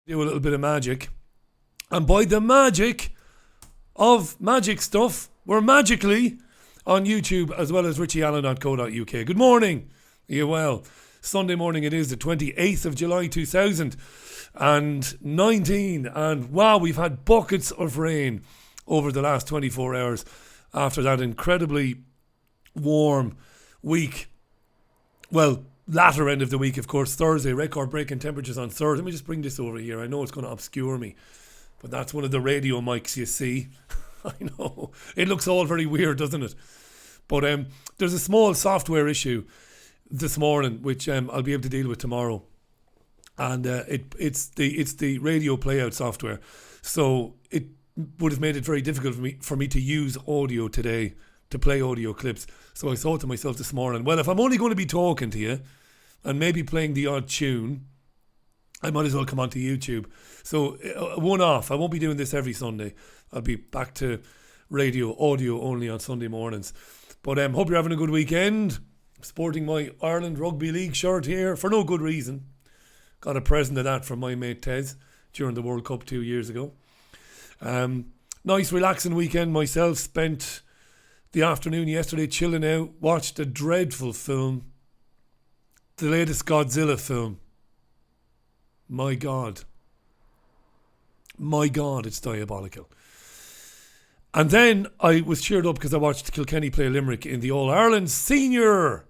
do a little bit of magic. And by the magic of magic stuff, we're magically on YouTube as well as richieallen.co.uk. Good morning. Are you well? Sunday morning it is, the 28th of July 2019. And wow, we've had buckets of rain over the last 24 hours after that incredibly warm week. Well, latter end of the week, of course. Thursday, record-breaking temperatures on Thursday. Let me just bring this over here. I know it's going to obscure me, but that's one of the radio mics you see. I know. It looks all very weird, doesn't it? But there's a small software issue this morning, which I'll be able to deal with tomorrow. And it's the radio playout software. So it would have made it very difficult for me to use audio today, to play audio clips. So I thought to myself this morning, well, if I'm only going to be talking to you and maybe playing the odd tune, I might as well come onto YouTube. So one off. I won't be doing this every Sunday. I'll be back to radio, audio only on Sunday mornings. But hope you're having a good weekend. Sporting my Ireland Rugby League shirt here for no good reason. Got a present of that from my mate Tez during the World Cup 2 years ago. Nice relaxing weekend myself. Spent the afternoon yesterday chilling out. Watched a dreadful film. The latest Godzilla film. My God, it's diabolical. And then I was cheered up because I watched Kilkenny play Limerick in the All-Ireland Senior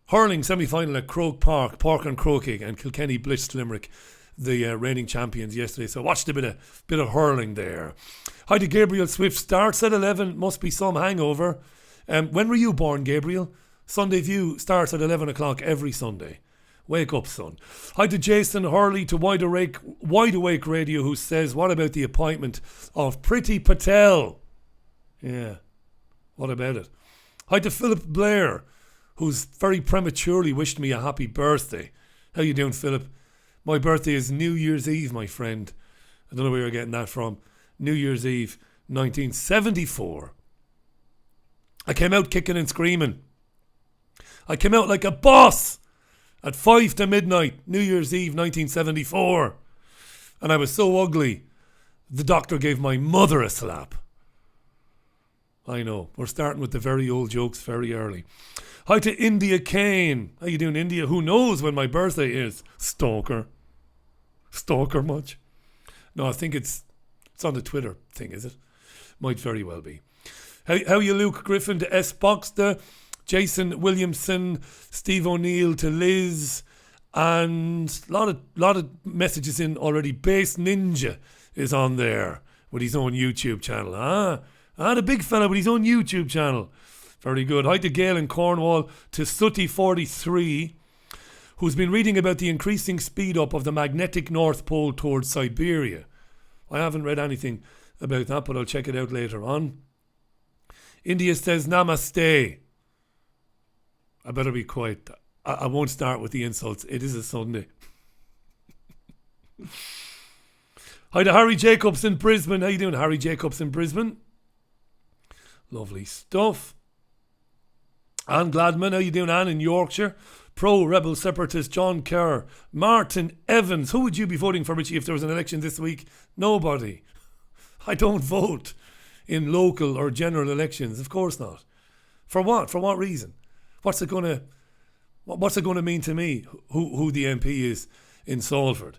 Hurling semi-final at Croke Park, Park and Croquig, and Kilkenny blitzed Limerick, the reigning champions, yesterday. So I watched a bit of hurling there. Hi to Gabriel Swift. Starts at 11. Must be some hangover. When were you born, Gabriel? Sunday View starts at 11 o'clock every Sunday. Wake up, son. Hi to Jason Hurley to Wide Awake Radio, who says, what about the appointment of Priti Patel? Yeah, what about it? Hi to Philip Blair, who's very prematurely wished me a happy birthday. How you doing, Philip? My birthday is New Year's Eve, my friend. I don't know where you're getting that from. New Year's Eve, 1974. I came out kicking and screaming. I came out like a boss at 5 to midnight, New Year's Eve, 1974. And I was so ugly, the doctor gave my mother a slap. I know, we're starting with the very old jokes very early. Hi to India Kane. How you doing, India? Who knows when my birthday is? Stalker. Stalker much? No, I think it's on the Twitter thing, is it? Might very well be. How you, Luke Griffin to S. Boxter, Jason Williamson, Steve O'Neill to Liz, and a lot of messages in already. Base Ninja is on there with his own YouTube channel. The big fella with his own YouTube channel. Very good. Hi to Gail in Cornwall, to Sooty43, who's been reading about the increasing speed up of the magnetic North Pole towards Siberia. I haven't read anything about that, but I'll check it out later on. India says namaste. I better be quiet. I won't start with the insults. It is a Sunday. Hi to Harry Jacobs in Brisbane. How you doing, Harry Jacobs in Brisbane? Lovely stuff. Anne Gladman. How you doing, Anne, in Yorkshire? Pro-rebel separatist John Kerr. Martin Evans. Who would you be voting for, Richie, if there was an election this week? Nobody. I don't vote in local or general elections. Of course not. For what? For what reason? What's it going to mean to me who the MP is in Salford?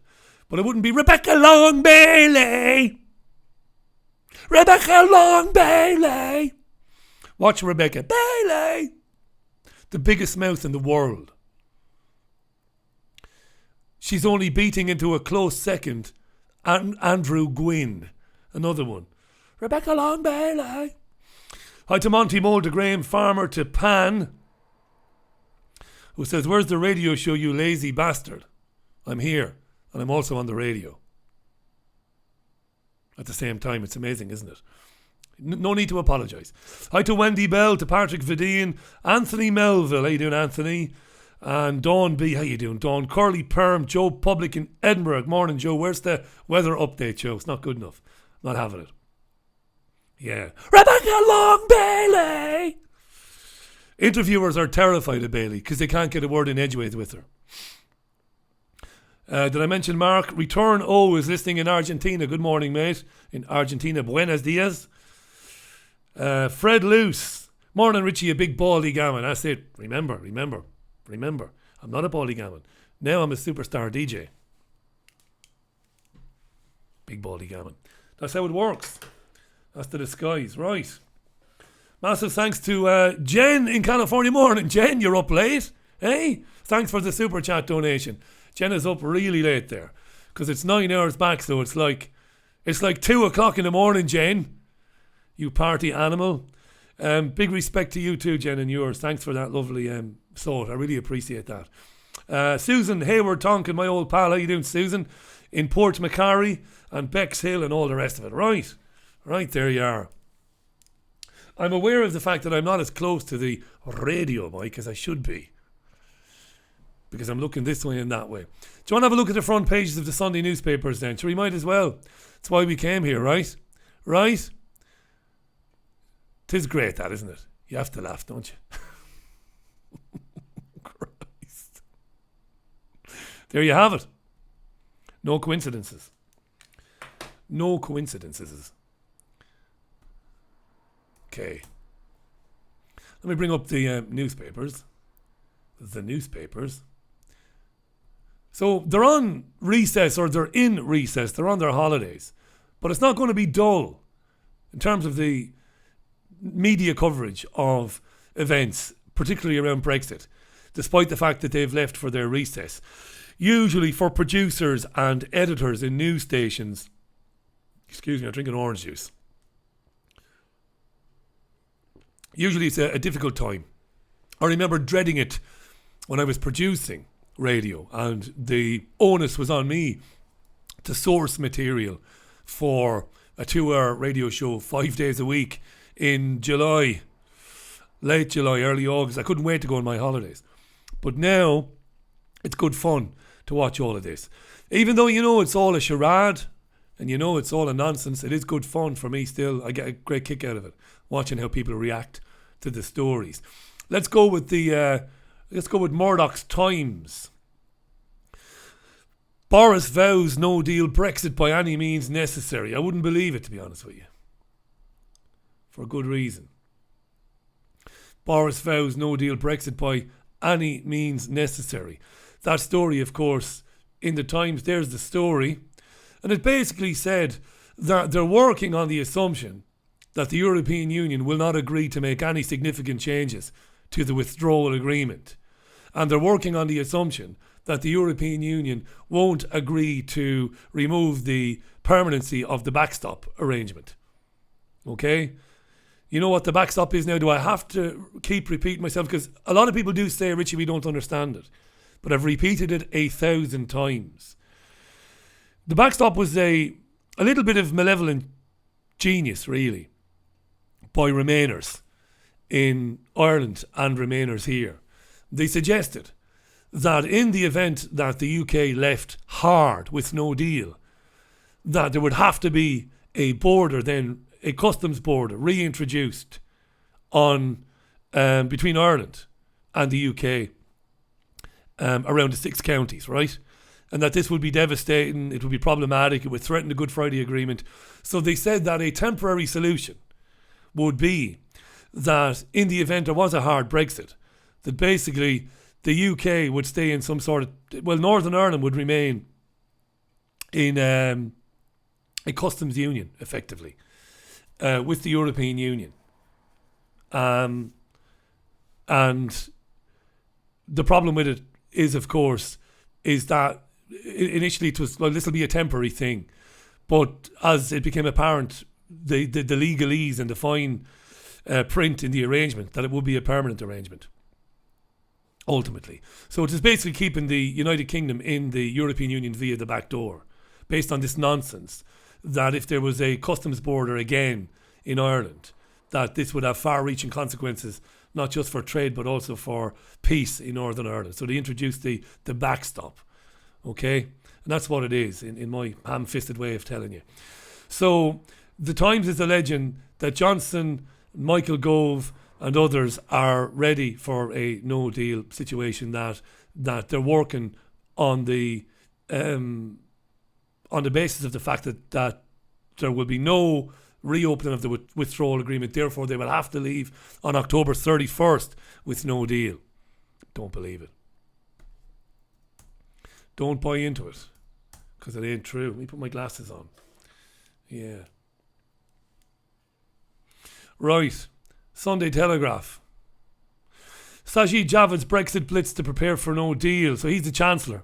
But it wouldn't be Rebecca Long Bailey. Rebecca Long Bailey. Watch Rebecca Bailey. The biggest mouth in the world. She's only beating into a close second Andrew Gwynn. Another one. Rebecca Long Bailey. Hi to Monty Mould, to Graham Farmer, to Pan, who says, where's the radio show, you lazy bastard? I'm here, and I'm also on the radio. At the same time, it's amazing, isn't it? No need to apologise. Hi to Wendy Bell, to Patrick Vidine, Anthony Melville. How you doing, Anthony? And Dawn B. How you doing, Dawn? Curly Perm, Joe Public in Edinburgh. Morning, Joe. Where's the weather update, Joe? It's not good enough. Not having it. Yeah. Rebecca Long Bailey. Interviewers are terrified of Bailey because they can't get a word in edgeways with her. Did I mention Mark? Return O is listening in Argentina. Good morning, mate. In Argentina. Buenos dias. Fred Luce. Morning, Richie, a big baldy gammon. That's it. Remember. I'm not a baldy gammon. Now I'm a superstar DJ. Big baldy gammon. That's how it works. That's the disguise. Right. Massive thanks to Jen in California. Morning, Jen. You're up late. Hey? Thanks for the super chat donation. Jen is up really late there. Because it's 9 hours back, so it's like 2 o'clock in the morning, Jen. You party animal. Big respect to you too, Jen, and yours. Thanks for that lovely thought. I really appreciate that. Susan Hayward Tonkin, my old pal. How you doing, Susan? In Port Macquarie and Bexhill and all the rest of it. Right, there you are. I'm aware of the fact that I'm not as close to the radio mic as I should be. Because I'm looking this way and that way. Do you want to have a look at the front pages of the Sunday newspapers then? Sure, we might as well. That's why we came here, right? Right? 'Tis great, that, isn't it? You have to laugh, don't you? Christ. There you have it. No coincidences. Okay. Let me bring up the newspapers. The newspapers. So they're on recess, or they're in recess. They're on their holidays. But it's not going to be dull in terms of the media coverage of events, particularly around Brexit, despite the fact that they've left for their recess. Usually for producers and editors in news stations, excuse me, I'm drinking orange juice. Usually it's a difficult time. I remember dreading it when I was producing radio, and the onus was on me to source material for a 2-hour radio show 5 days a week in July, late July, early August. I couldn't wait to go on my holidays. But now it's good fun to watch all of this. Even though you know it's all a charade and you know it's all a nonsense, it is good fun for me still. I get a great kick out of it, watching how people react to the stories. Let's go with Murdoch's Times. Boris vows no deal Brexit by any means necessary. I wouldn't believe it, to be honest with you. For good reason. Boris vows no deal Brexit by any means necessary. That story, of course, in the Times, there's the story. And it basically said that they're working on the assumption that the European Union will not agree to make any significant changes to the withdrawal agreement. And they're working on the assumption that the European Union won't agree to remove the permanency of the backstop arrangement. Okay? You know what the backstop is now? Do I have to keep repeating myself? Because a lot of people do say, Richie, we don't understand it. But I've repeated it 1,000 times. The backstop was a little bit of malevolent genius, really, by Remainers in Ireland and Remainers here. They suggested that in the event that the UK left hard with no deal, that there would have to be a border then, a customs border reintroduced on between Ireland and the UK around the 6 counties, right? And that this would be devastating, it would be problematic, it would threaten the Good Friday Agreement. So they said that a temporary solution would be that in the event there was a hard Brexit, that basically the UK would stay in some sort of, well, Northern Ireland would remain in a customs union, effectively, with the European Union. And the problem with it is, of course, is that initially it was, well, this will be a temporary thing. But as it became apparent, the legalese and the fine print in the arrangement, that it would be a permanent arrangement, ultimately. So it is basically keeping the United Kingdom in the European Union via the back door, based on this nonsense that if there was a customs border again in Ireland, that this would have far-reaching consequences, not just for trade, but also for peace in Northern Ireland. So they introduced the backstop, okay? And that's what it is, in my ham-fisted way of telling you. So the Times is alleging that Johnson, Michael Gove and others are ready for a no-deal situation, that they're working on the on the basis of the fact that there will be no reopening of the withdrawal agreement. Therefore, they will have to leave on October 31st with no deal. Don't believe it. Don't buy into it, because it ain't true. Let me put my glasses on. Yeah. Right. Sunday Telegraph. Sajid Javid's Brexit blitz to prepare for no deal. So he's the Chancellor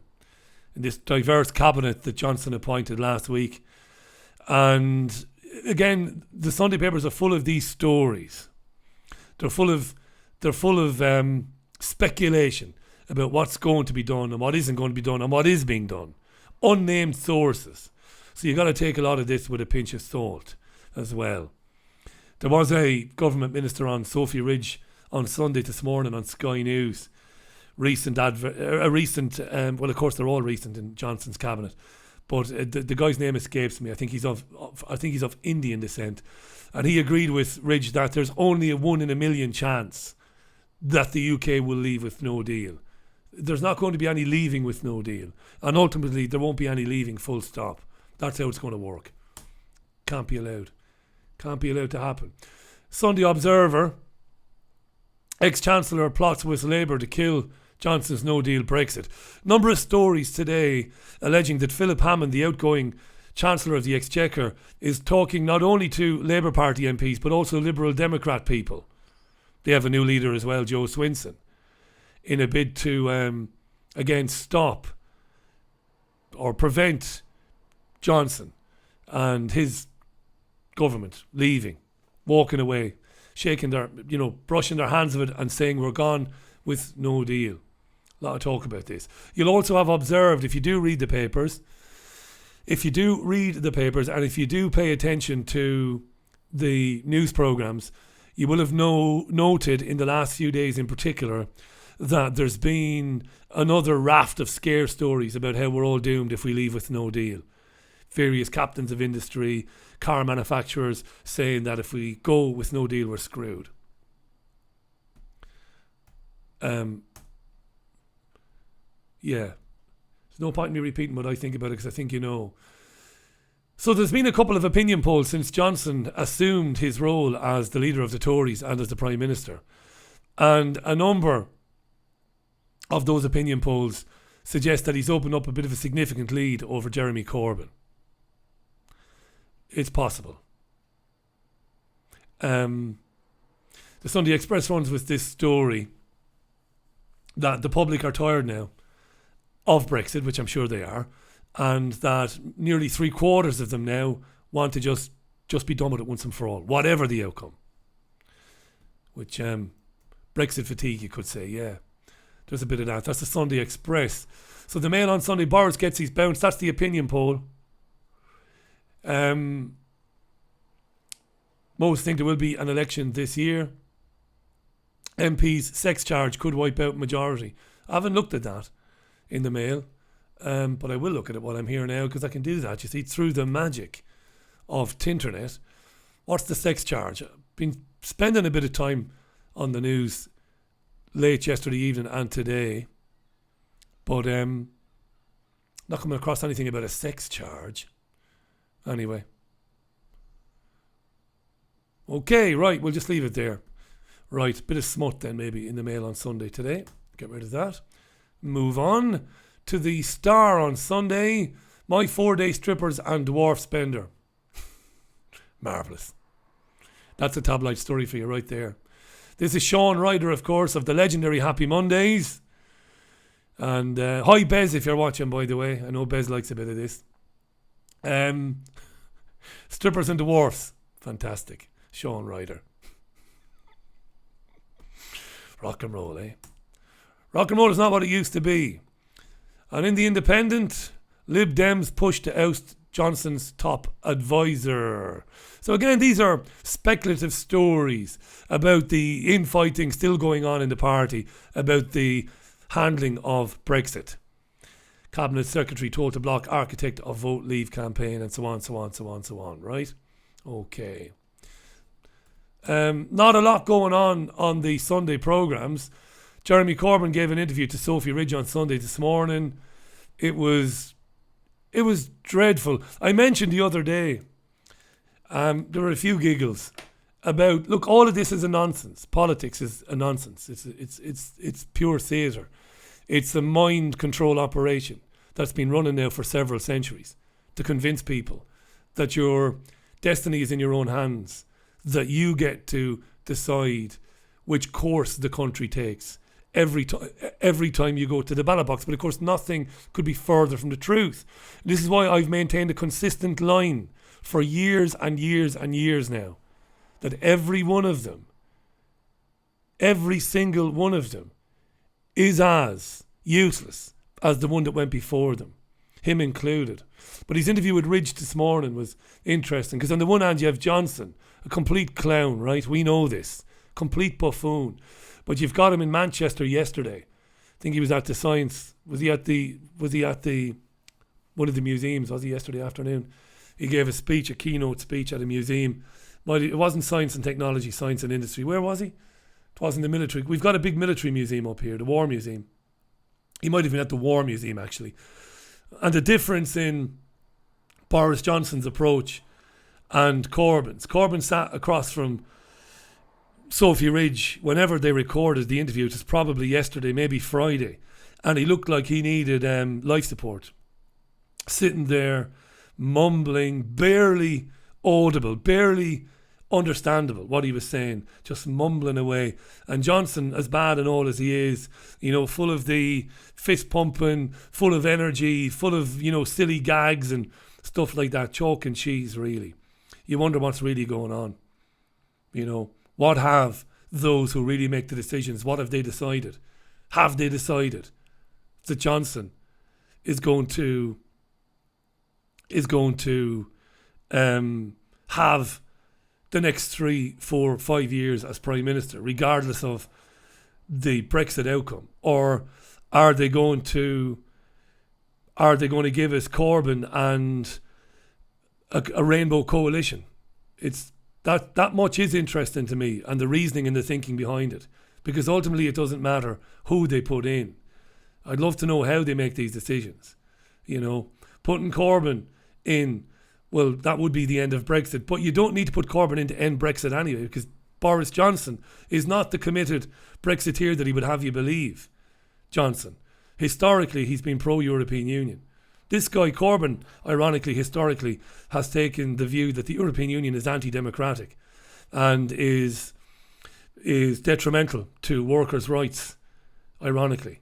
in this diverse cabinet that Johnson appointed last week. And again, the Sunday papers are full of these stories. They're full of speculation about what's going to be done and what isn't going to be done and what is being done. Unnamed sources. So you've got to take a lot of this with a pinch of salt as well. There was a government minister on Sophie Ridge on Sunday this morning on Sky News. Well, of course they're all recent in Johnson's cabinet, but the guy's name escapes me. I think he's of Indian descent, and he agreed with Ridge that there's only a 1 in a million chance that the UK will leave with no deal. There's not going to be any leaving with no deal, and ultimately there won't be any leaving, full stop. That's how it's going to work. Can't be allowed to happen. Sunday Observer. Ex-Chancellor plots with Labour to kill Johnson's no-deal Brexit. Number of stories today alleging that Philip Hammond, the outgoing Chancellor of the Exchequer, is talking not only to Labour Party MPs but also Liberal Democrat people. They have a new leader as well, Joe Swinson, in a bid to, again, stop or prevent Johnson and his government leaving, walking away, shaking their, brushing their hands of it and saying we're gone with no deal. A lot of talk about this. You'll also have observed, if you do read the papers, and if you do pay attention to the news programmes, you will have noted in the last few days in particular that there's been another raft of scare stories about how we're all doomed if we leave with no deal. Various captains of industry, car manufacturers saying that if we go with no deal, we're screwed. Yeah. There's no point in me repeating what I think about it because I think you know. So there's been a couple of opinion polls since Johnson assumed his role as the leader of the Tories and as the Prime Minister. And a number of those opinion polls suggest that he's opened up a bit of a significant lead over Jeremy Corbyn. It's possible. The Sunday Express runs with this story that the public are tired now of Brexit, which I'm sure they are, and that nearly 3/4 of them now want to just be done with it once and for all, whatever the outcome. Which Brexit fatigue, you could say, yeah. There's a bit of that. That's the Sunday Express. So the Mail on Sunday, Boris gets his bounce. That's the opinion poll. Most think there will be an election this year. MP's sex charge could wipe out majority. I haven't looked at that in the Mail, but I will look at it while I'm here now because I can do that, you see, through the magic of Tinternet. What's the sex charge? I've been spending a bit of time on the news late yesterday evening and today, but not coming across anything about a sex charge. Anyway. Okay, right, we'll just leave it there. Right, bit of smut then maybe in the Mail on Sunday today. Get rid of that. Move on to the Star on Sunday. My 4-day strippers and dwarf spender. Marvellous. That's a tabloid story for you right there. This is Sean Ryder, of course, of the legendary Happy Mondays. And hi Bez, if you're watching, by the way. I know Bez likes a bit of this. Strippers and dwarfs. Fantastic. Sean Ryder. Rock and roll, eh? Rock and roll is not what it used to be. And in the Independent, Lib Dems push to oust Johnson's top advisor. So again, these are speculative stories about the infighting still going on in the party, about the handling of Brexit. Cabinet Secretary told to block architect of Vote Leave campaign and so on, right? Okay. Not a lot going on the Sunday programmes. Jeremy Corbyn gave an interview to Sophie Ridge on Sunday this morning. It was It was dreadful. I mentioned the other day, there were a few giggles about, look, all of this is a nonsense. Politics is a nonsense. It's pure theatre. It's a mind control operation that's been running now for several centuries to convince people that your destiny is in your own hands, that you get to decide which course the country takes every time you go to the ballot box. But of course, nothing could be further from the truth. This is why I've maintained a consistent line for years and years and years now, that every one of them, every single one of them, is as useless as the one that went before them, him included. But his interview with Ridge this morning was interesting, because on the one hand you have Johnson, a complete clown, right? We know this, complete buffoon. But you've got him in Manchester yesterday. I think he was at the science. Was he at the one of the museums? Was he yesterday afternoon? He gave a speech, a keynote speech at a museum. Well, it wasn't science and technology, science and industry. Where was he? It wasn't the military. We've got a big military museum up here, the War Museum. He might have been at the War Museum, actually. And the difference in Boris Johnson's approach and Corbyn's. Corbyn sat across from Sophie Ridge whenever they recorded the interview. It was probably yesterday, maybe Friday. And he looked like he needed life support. Sitting there, mumbling, barely audible, barely understandable what he was saying, just mumbling away. And Johnson, as bad and all as he is, full of the fist pumping, full of energy, full of, silly gags and stuff like that, chalk and cheese, really. You wonder what's really going on. What have those who really make the decisions, what have they decided? Have they decided that Johnson is going to have the next 3, 4, 5 years as Prime Minister, regardless of the Brexit outcome? Or are they going to give us Corbyn and a rainbow coalition? It's that much is interesting to me, and the reasoning and the thinking behind it, because ultimately it doesn't matter who they put in. I'd love to know how they make these decisions. Putting Corbyn in, well, that would be the end of Brexit. But you don't need to put Corbyn in to end Brexit anyway, because Boris Johnson is not the committed Brexiteer that he would have you believe. Johnson, historically, he's been pro-European Union. This guy, Corbyn, ironically, historically, has taken the view that the European Union is anti-democratic and is detrimental to workers' rights, ironically.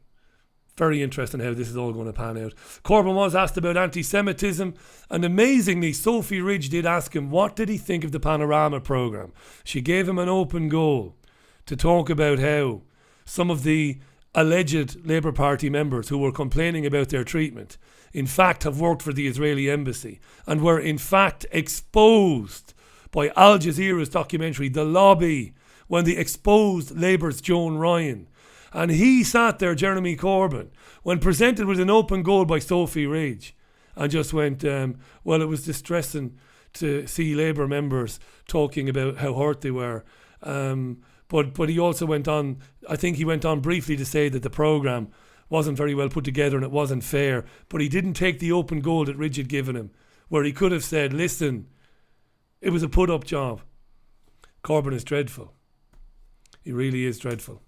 Very interesting how this is all going to pan out. Corbyn was asked about anti-Semitism, and amazingly, Sophie Ridge did ask him what did he think of the Panorama programme. She gave him an open goal to talk about how some of the alleged Labour Party members who were complaining about their treatment in fact have worked for the Israeli embassy and were in fact exposed by Al Jazeera's documentary The Lobby when they exposed Labour's Joan Ryan. And he sat there, Jeremy Corbyn, when presented with an open goal by Sophie Ridge, and just went, well, it was distressing to see Labour members talking about how hurt they were. But he also went on, I think he went on briefly to say that the programme wasn't very well put together and it wasn't fair. But he didn't take the open goal that Ridge had given him, where he could have said, listen, it was a put-up job. Corbyn is dreadful. He really is dreadful.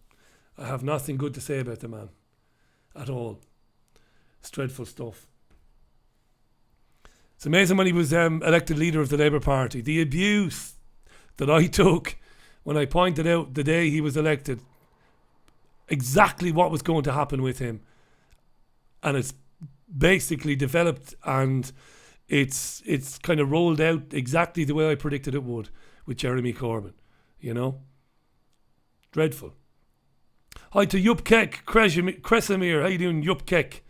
I have nothing good to say about the man at all. It's dreadful stuff. It's amazing when he was elected leader of the Labour Party. The abuse that I took when I pointed out the day he was elected exactly what was going to happen with him. And it's basically developed and it's kind of rolled out exactly the way I predicted it would with Jeremy Corbyn. Dreadful. Hi to Yupkek Kresimir. How you doing, Yupkek?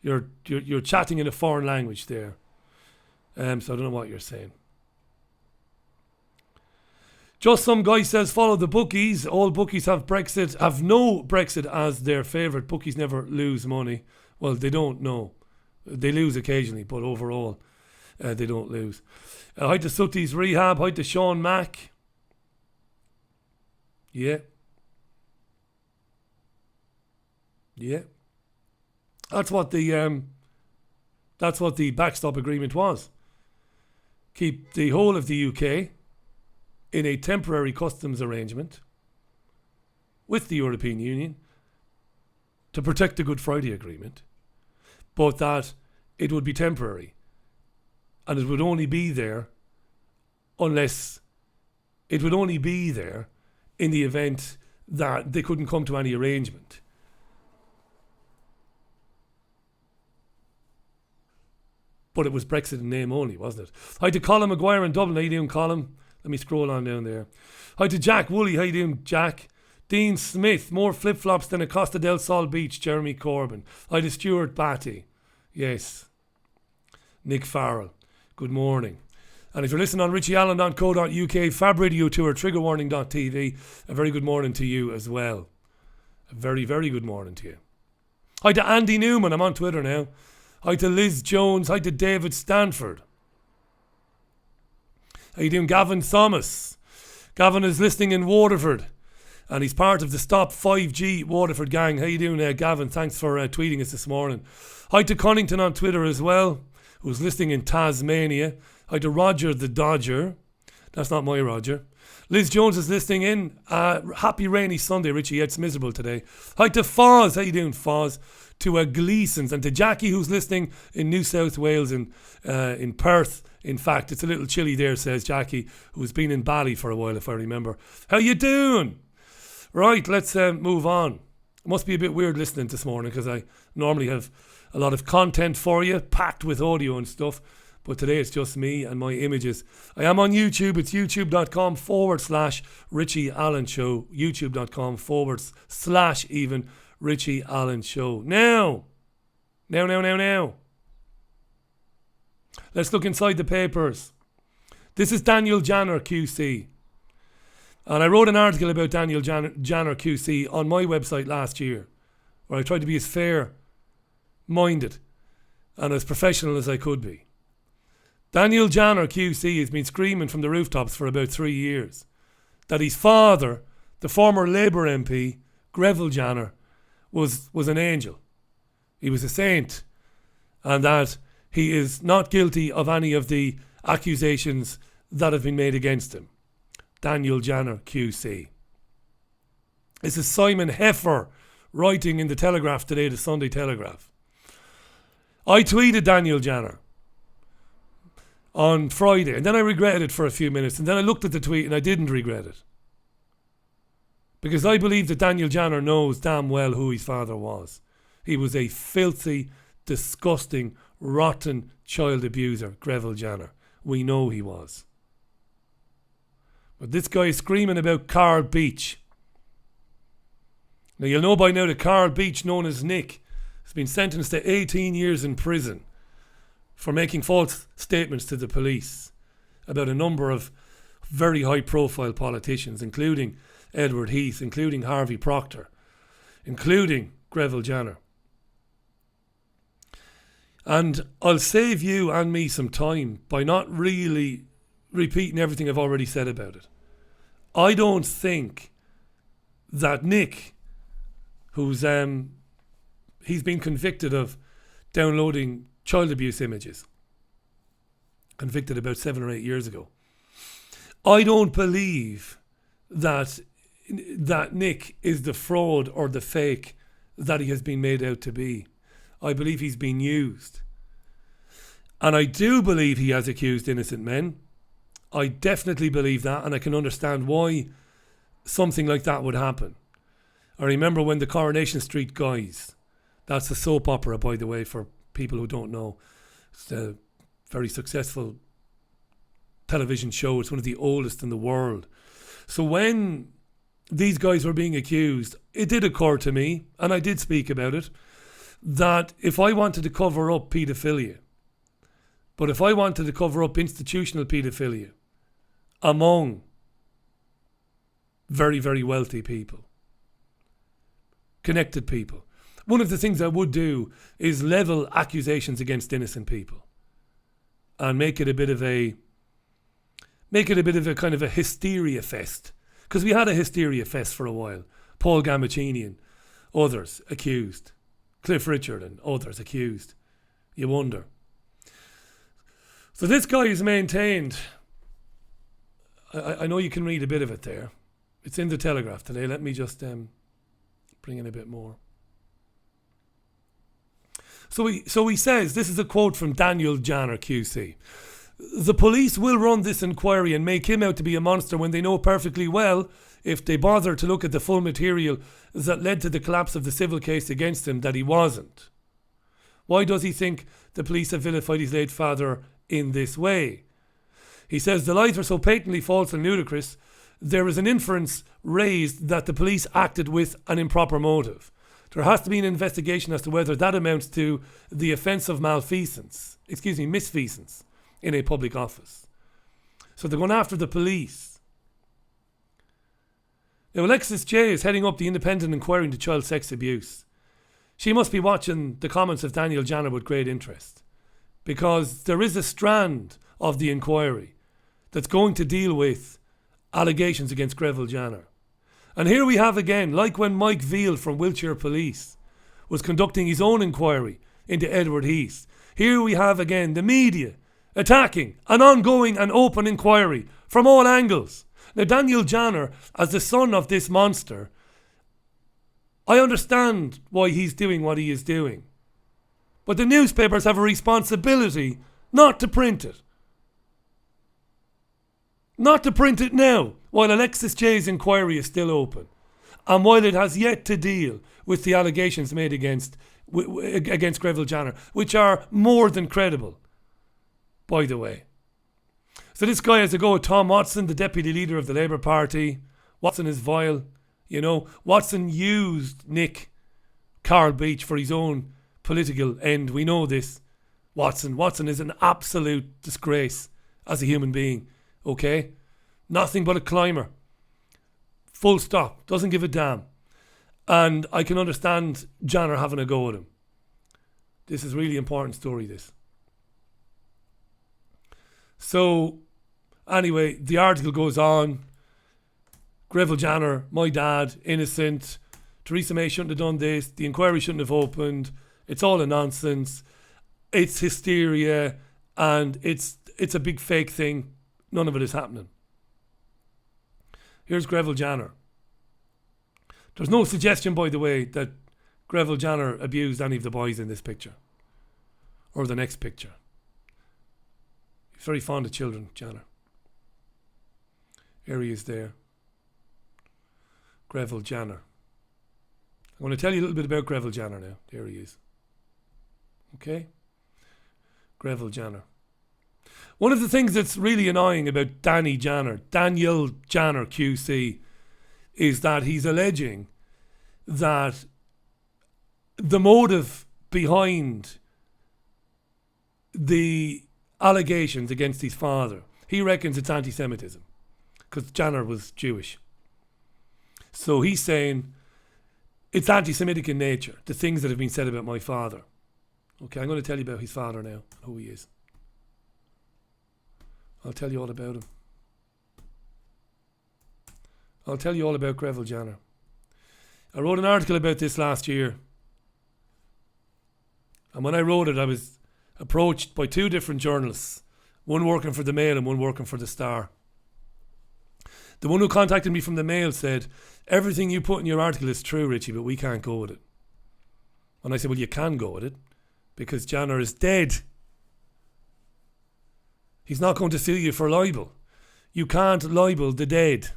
You're chatting in a foreign language there. So I don't know what you're saying. Just some guy says follow the bookies. All bookies have no Brexit as their favourite. Bookies never lose money. Well, they don't know. They lose occasionally, but overall, they don't lose. Hi to Sutti's Rehab. Hi to Sean Mack. Yeah. That's what the That's what the backstop agreement was. Keep the whole of the UK in a temporary customs arrangement with the European Union to protect the Good Friday Agreement, but that it would be temporary and it would only be there unless it would only be there in the event that they couldn't come to any arrangement. But it was Brexit in name only, wasn't it? Hi to Colin Maguire in Dublin. How you doing, Colin? Let me scroll on down there. Hi to Jack Woolley. How you doing, Jack? Dean Smith. More flip-flops than a Costa del Sol beach. Jeremy Corbyn. Hi to Stuart Batty. Yes. Nick Farrell. Good morning. And if you're listening on richieallen.co.uk, Fab Radio Tour, triggerwarning.tv, a very good morning to you as well. A very, very good morning to you. Hi to Andy Newman. I'm on Twitter now. Hi to Liz Jones. Hi to David Stanford. How you doing, Gavin Thomas? Gavin is listening in Waterford, and he's part of the Stop 5G Waterford gang. How you doing, Gavin? Thanks for tweeting us this morning. Hi to Cunnington on Twitter as well, who's listening in Tasmania. Hi to Roger the Dodger. That's not my Roger. Liz Jones is listening in. Happy rainy Sunday, Richie. It's miserable today. Hi to Foz. How you doing, Foz? To Gleasons and to Jackie, who's listening in New South Wales and in Perth. In fact, it's a little chilly there, says Jackie, who's been in Bali for a while, if I remember. How you doing? Right, let's move on. It must be a bit weird listening this morning because I normally have a lot of content for you, packed with audio and stuff. But today it's just me and my images. I am on YouTube. It's youtube.com/Richie Allen Show. YouTube.com/even Richie Allen Show. Now. Let's look inside the papers. This is Daniel Jana QC. And I wrote an article about Daniel Jana QC on my website last year, where I tried to be as fair-minded and as professional as I could be. Daniel Jana QC has been screaming from the rooftops for about 3 years that his father, the former Labour MP, Greville Jana, was an angel. He was a saint, and that he is not guilty of any of the accusations that have been made against him. Daniel Jana QC. This is Simon Heffer writing in the Telegraph today, the Sunday Telegraph. I tweeted Daniel Jana on Friday, and then I regretted it for a few minutes, and then I looked at the tweet and I didn't regret it. Because I believe that Daniel Jana knows damn well who his father was. He was a filthy, disgusting, rotten child abuser, Greville Jana. We know he was. But this guy is screaming about Carl Beach. Now you'll know by now that Carl Beach, known as Nick, has been sentenced to 18 years in prison for making false statements to the police about a number of very high profile politicians, including Edward Heath, including Harvey Proctor, including Greville Jana. And I'll save you and me some time by not really repeating everything I've already said about it. I don't think that Nick, who's he's been convicted of downloading child abuse images, convicted about 7 or 8 years ago. I don't believe that Nick is the fraud or the fake that he has been made out to be. I believe he's been used. And I do believe he has accused innocent men. I definitely believe that, and I can understand why something like that would happen. I remember when the Coronation Street Guys, that's a soap opera, by the way, for people who don't know. It's a very successful television show. It's one of the oldest in the world. So when these guys were being accused, it did occur to me, and I did speak about it, that if I wanted to cover up paedophilia, but if I wanted to cover up institutional paedophilia among very, very wealthy people, connected people, one of the things I would do is level accusations against innocent people and make it a bit of a kind of a hysteria fest. Because we had a hysteria fest for a while. Paul Gamacini and others accused. Cliff Richard and others accused. You wonder. So this guy has maintained, I know you can read a bit of it there. It's in the Telegraph today. Let me just bring in a bit more. So he says, this is a quote from Daniel Jana QC. The police will run this inquiry and make him out to be a monster when they know perfectly well, if they bother to look at the full material that led to the collapse of the civil case against him, that he wasn't. Why does he think the police have vilified his late father in this way? He says the lies are so patently false and ludicrous, there is an inference raised that the police acted with an improper motive. There has to be an investigation as to whether that amounts to the offence of misfeasance in a public office. So they're going after the police. Now Alexis J is heading up the independent inquiry into child sex abuse. She must be watching the comments of Daniel Jana with great interest, because there is a strand of the inquiry that's going to deal with allegations against Greville Jana. And here we have again, like when Mike Veal from Wiltshire Police was conducting his own inquiry into Edward Heath, here we have again the media attacking an ongoing and open inquiry from all angles. Now Daniel Jana, as the son of this monster, I understand why he's doing what he is doing. But the newspapers have a responsibility not to print it. Not to print it now, while Alexis J's inquiry is still open, and while it has yet to deal with the allegations made against Greville Jana, which are more than credible, by the way. So this guy has a go at Tom Watson, the deputy leader of the Labour Party. Watson is vile, you know. Watson used Nick Carl Beach for his own political end. We know this. Watson is an absolute disgrace as a human being. Okay? Nothing but a climber. Full stop. Doesn't give a damn. And I can understand Jana having a go at him. This is a really important story, this. So, anyway, the article goes on. Greville Jana, my dad, innocent. Theresa May shouldn't have done this. The inquiry shouldn't have opened. It's all a nonsense. It's hysteria. And it's a big fake thing. None of it is happening. Here's Greville Jana. There's no suggestion, by the way, that Greville Jana abused any of the boys in this picture. Or the next picture. He's very fond of children, Jana. Here he is there. Greville Jana. I want to tell you a little bit about Greville Jana now. There he is. Okay? Greville Jana. One of the things that's really annoying about Daniel Jana QC, is that he's alleging that the motive behind the allegations against his father, he reckons it's anti-Semitism, because Jana was Jewish. So he's saying it's anti-Semitic in nature, the things that have been said about my father. Okay, I'm going to tell you about his father now, who he is. I'll tell you all about him. I'll tell you all about Greville Jana. I wrote an article about this last year. And when I wrote it, I was approached by two different journalists. One working for the Mail and one working for the Star. The one who contacted me from the Mail said, everything you put in your article is true, Richie, but we can't go with it. And I said, well, you can go with it, because Jana is dead. He's not going to sue you for libel. You can't libel the dead.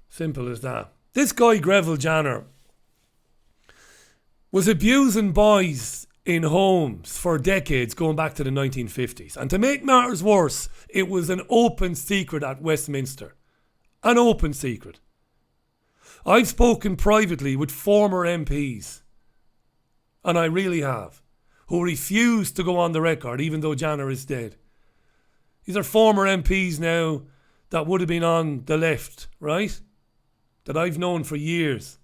Simple as that. This guy, Greville Jana, was abusing boys in homes for decades, going back to the 1950s. And to make matters worse, it was an open secret at Westminster. An open secret. I've spoken privately with former MPs, and I really have, who refused to go on the record even though Jana is dead. These are former MPs now that would have been on the left, right? That I've known for years.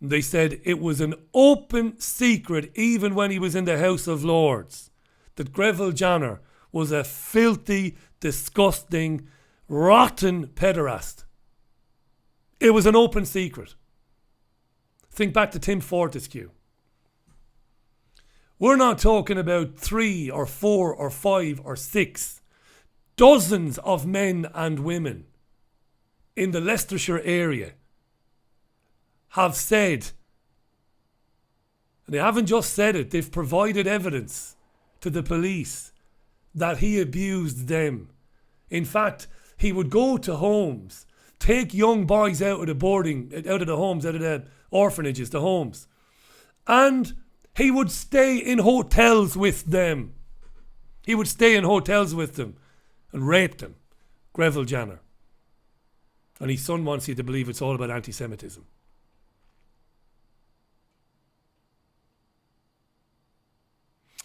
And they said it was an open secret even when he was in the House of Lords, that Greville Jana was a filthy, disgusting, rotten pederast. It was an open secret. Think back to Tim Fortescue. We're not talking about 3 or 4 or 5 or 6. Dozens of men and women in the Leicestershire area have said, and they haven't just said it, they've provided evidence to the police that he abused them. In fact, he would go to homes, take young boys out of the homes, out of the orphanages, the homes, and he would stay in hotels with them. He would stay in hotels with them and rape them. Greville Jana. And his son wants you to believe it's all about anti-Semitism.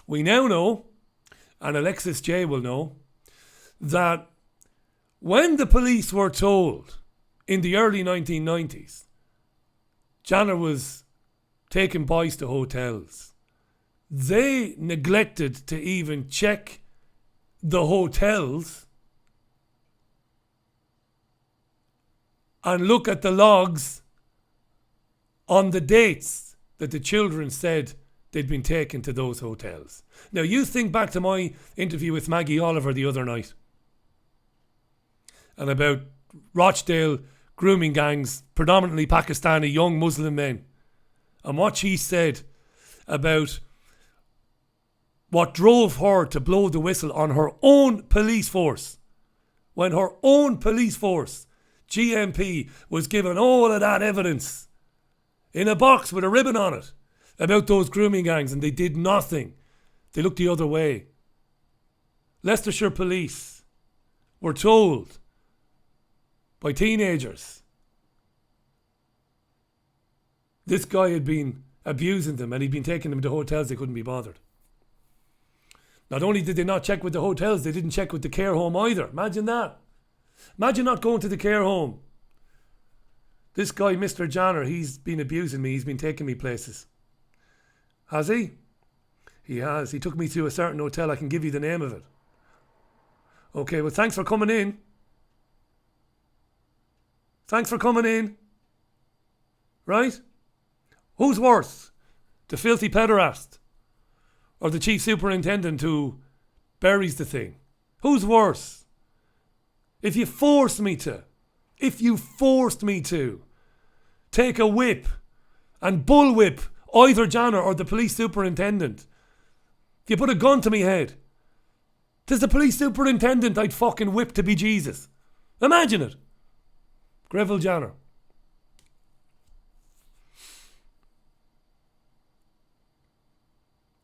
We now know, and Alexis J will know, that when the police were told in the early 1990s Jana was taking boys to hotels, they neglected to even check the hotels and look at the logs on the dates that the children said they'd been taken to those hotels. Now, you think back to my interview with Maggie Oliver the other night and about Rochdale grooming gangs, predominantly Pakistani young Muslim men, and what she said about what drove her to blow the whistle on her own police force when her own police force, GMP, was given all of that evidence in a box with a ribbon on it about those grooming gangs, and they did nothing. They looked the other way. Leicestershire police were told by teenagers this guy had been abusing them and he'd been taking them to hotels they couldn't be bothered. Not only did they not check with the hotels, they didn't check with the care home either. Imagine that. Imagine not going to the care home. This guy, Mr. Jana, he's been abusing me. He's been taking me places. Has he? He has. He took me to a certain hotel. I can give you the name of it. Okay, well, thanks for coming in. Thanks for coming in. Right? Who's worse? The filthy pederast? Or the chief superintendent who buries the thing? Who's worse? If you forced me to take a whip and bullwhip either Jana or the police superintendent, if you put a gun to me head, there's the police superintendent I'd fucking whip to be Jesus. Imagine it. Greville Jana.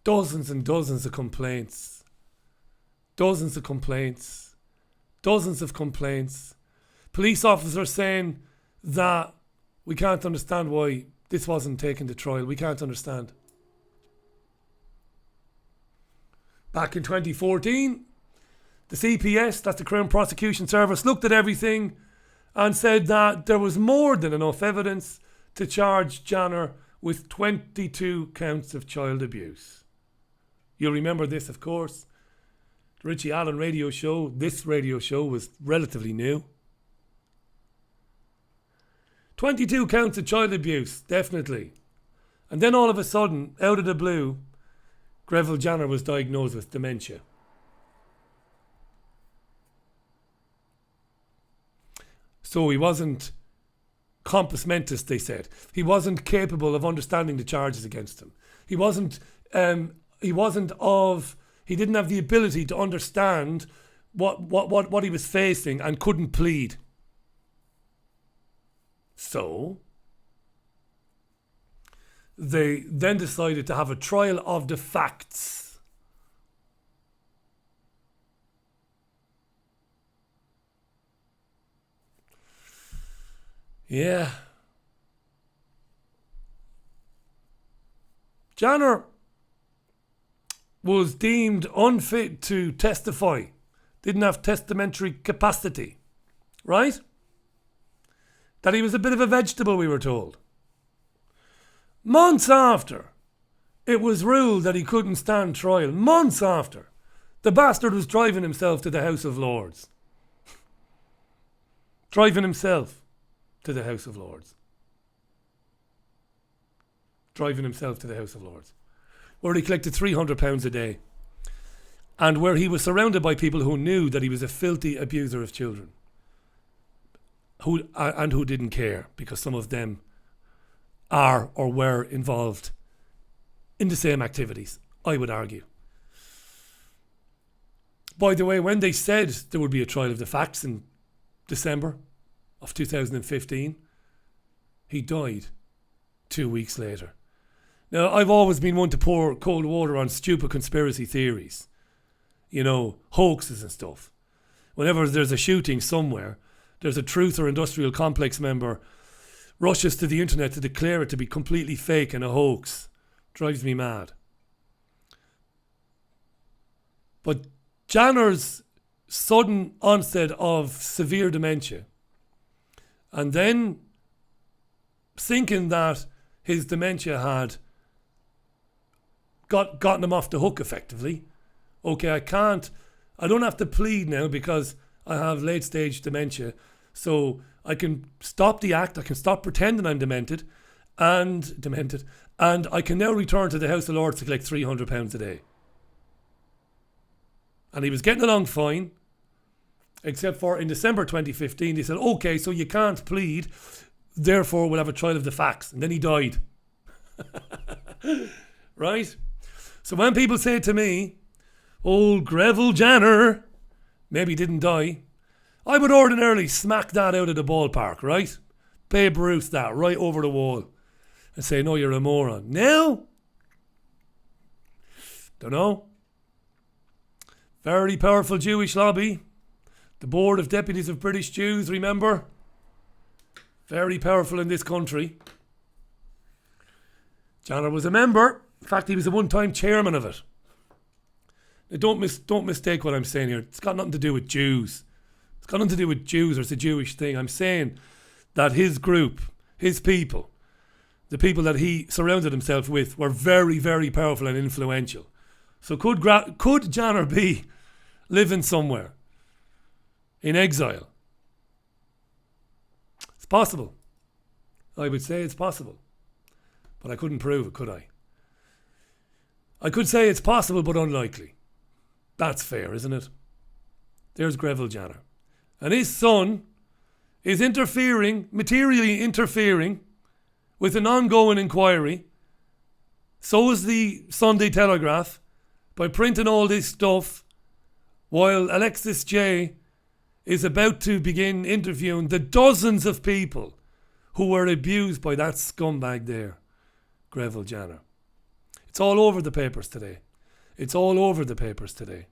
Dozens and dozens of complaints. Dozens of complaints. Dozens of complaints. Police officers saying that we can't understand why this wasn't taken to trial. We can't understand. Back in 2014, the CPS, that's the Crown Prosecution Service, looked at everything and said that there was more than enough evidence to charge Jana with 22 counts of child abuse. You'll remember this, of course. The Richie Allen radio show, this radio show, was relatively new. 22 counts of child abuse, definitely. And then all of a sudden, out of the blue, Greville Jana was diagnosed with dementia. So he wasn't compos mentis, they said. He wasn't capable of understanding the charges against him. He didn't have the ability to understand what he was facing and couldn't plead. So they then decided to have a trial of the facts. Yeah. Jana was deemed unfit to testify. Didn't have testamentary capacity. Right? That he was a bit of a vegetable, we were told. Months after it was ruled that he couldn't stand trial, months after, the bastard was driving himself to the House of Lords. Driving himself to the House of Lords. Driving himself to the House of Lords. where he collected £300 a day, and where he was surrounded by people who knew that he was a filthy abuser of children, who didn't care, because some of them are or were involved in the same activities, I would argue. By the way, when they said there would be a trial of the facts in December of 2015, he died 2 weeks later. Now, I've always been one to pour cold water on stupid conspiracy theories, hoaxes and stuff. Whenever there's a shooting somewhere, there's a Truth or Industrial Complex member rushes to the internet to declare it to be completely fake and a hoax. Drives me mad. But Jana's sudden onset of severe dementia, and then thinking that his dementia had gotten him off the hook effectively. Okay, I don't have to plead now because I have late stage dementia, so I can stop the act, I can stop pretending I'm demented, and I can now return to the House of Lords to collect £300 a day. And he was getting along fine, except for in December 2015, they said, okay, so you can't plead, therefore we'll have a trial of the facts. And then he died. Right? So when people say to me, old Greville Jana maybe didn't die, I would ordinarily smack that out of the ballpark, right? Babe Ruth that right over the wall and say, no, you're a moron. Now? Don't know. Very powerful Jewish lobby. The Board of Deputies of British Jews, remember? Very powerful in this country. Jana was a member. In fact, he was a one-time chairman of it. Now, don't mistake what I'm saying here. It's got nothing to do with Jews. It's got nothing to do with Jews or it's a Jewish thing. I'm saying that his group, his people, the people that he surrounded himself with were very, very powerful and influential. So could Jana be living somewhere in exile? It's possible. I would say it's possible. But I couldn't prove it, could I? I could say it's possible but unlikely. That's fair, isn't it? There's Greville Jana. And his son is materially interfering with an ongoing inquiry. So is the Sunday Telegraph, by printing all this stuff while Alexis J is about to begin interviewing the dozens of people who were abused by that scumbag there, Greville Jana. It's all over the papers today. It's all over the papers today.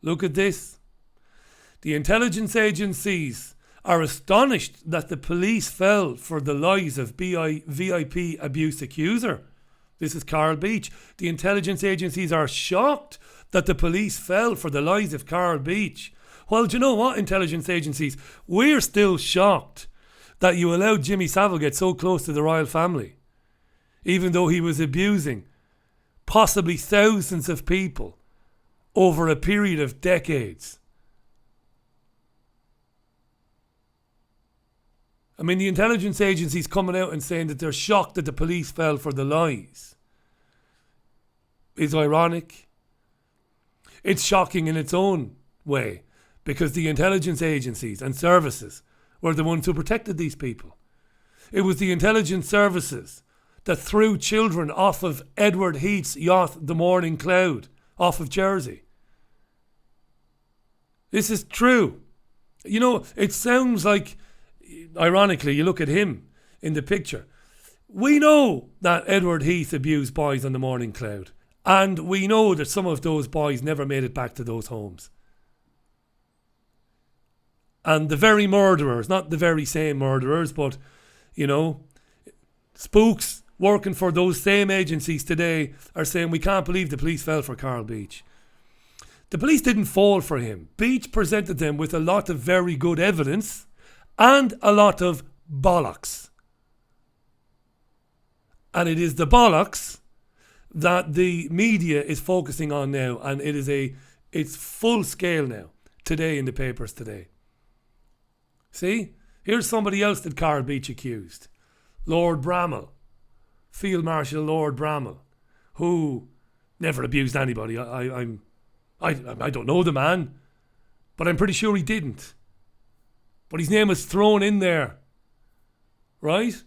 Look at this. The intelligence agencies are astonished that the police fell for the lies of VIP abuse accuser. This is Carl Beach. The intelligence agencies are shocked that the police fell for the lies of Carl Beach. Well, do you know what, intelligence agencies? We're still shocked that you allowed Jimmy Savile get so close to the royal family, even though he was abusing possibly thousands of people over a period of decades. I mean, the intelligence agencies coming out and saying that they're shocked that the police fell for the lies is ironic. It's shocking in its own way, because the intelligence agencies and services were the ones who protected these people. It was the intelligence services that threw children off of Edward Heath's yacht, the Morning Cloud, off of Jersey. This is true. You know, it sounds like, ironically, you look at him in the picture. We know that Edward Heath abused boys on the Morning Cloud. And we know that some of those boys never made it back to those homes. And the very murderers, not the very same murderers, but, spooks working for those same agencies today are saying we can't believe the police fell for Carl Beach. The police didn't fall for him. Beach presented them with a lot of very good evidence and a lot of bollocks. And it is the bollocks that the media is focusing on now, and it's full scale now, today in the papers today. See? Here's somebody else that Carl Beach accused. Lord Brahma, Field Marshal Lord Brahma, who never abused anybody. I don't know the man, but I'm pretty sure he didn't. But his name was thrown in there, right?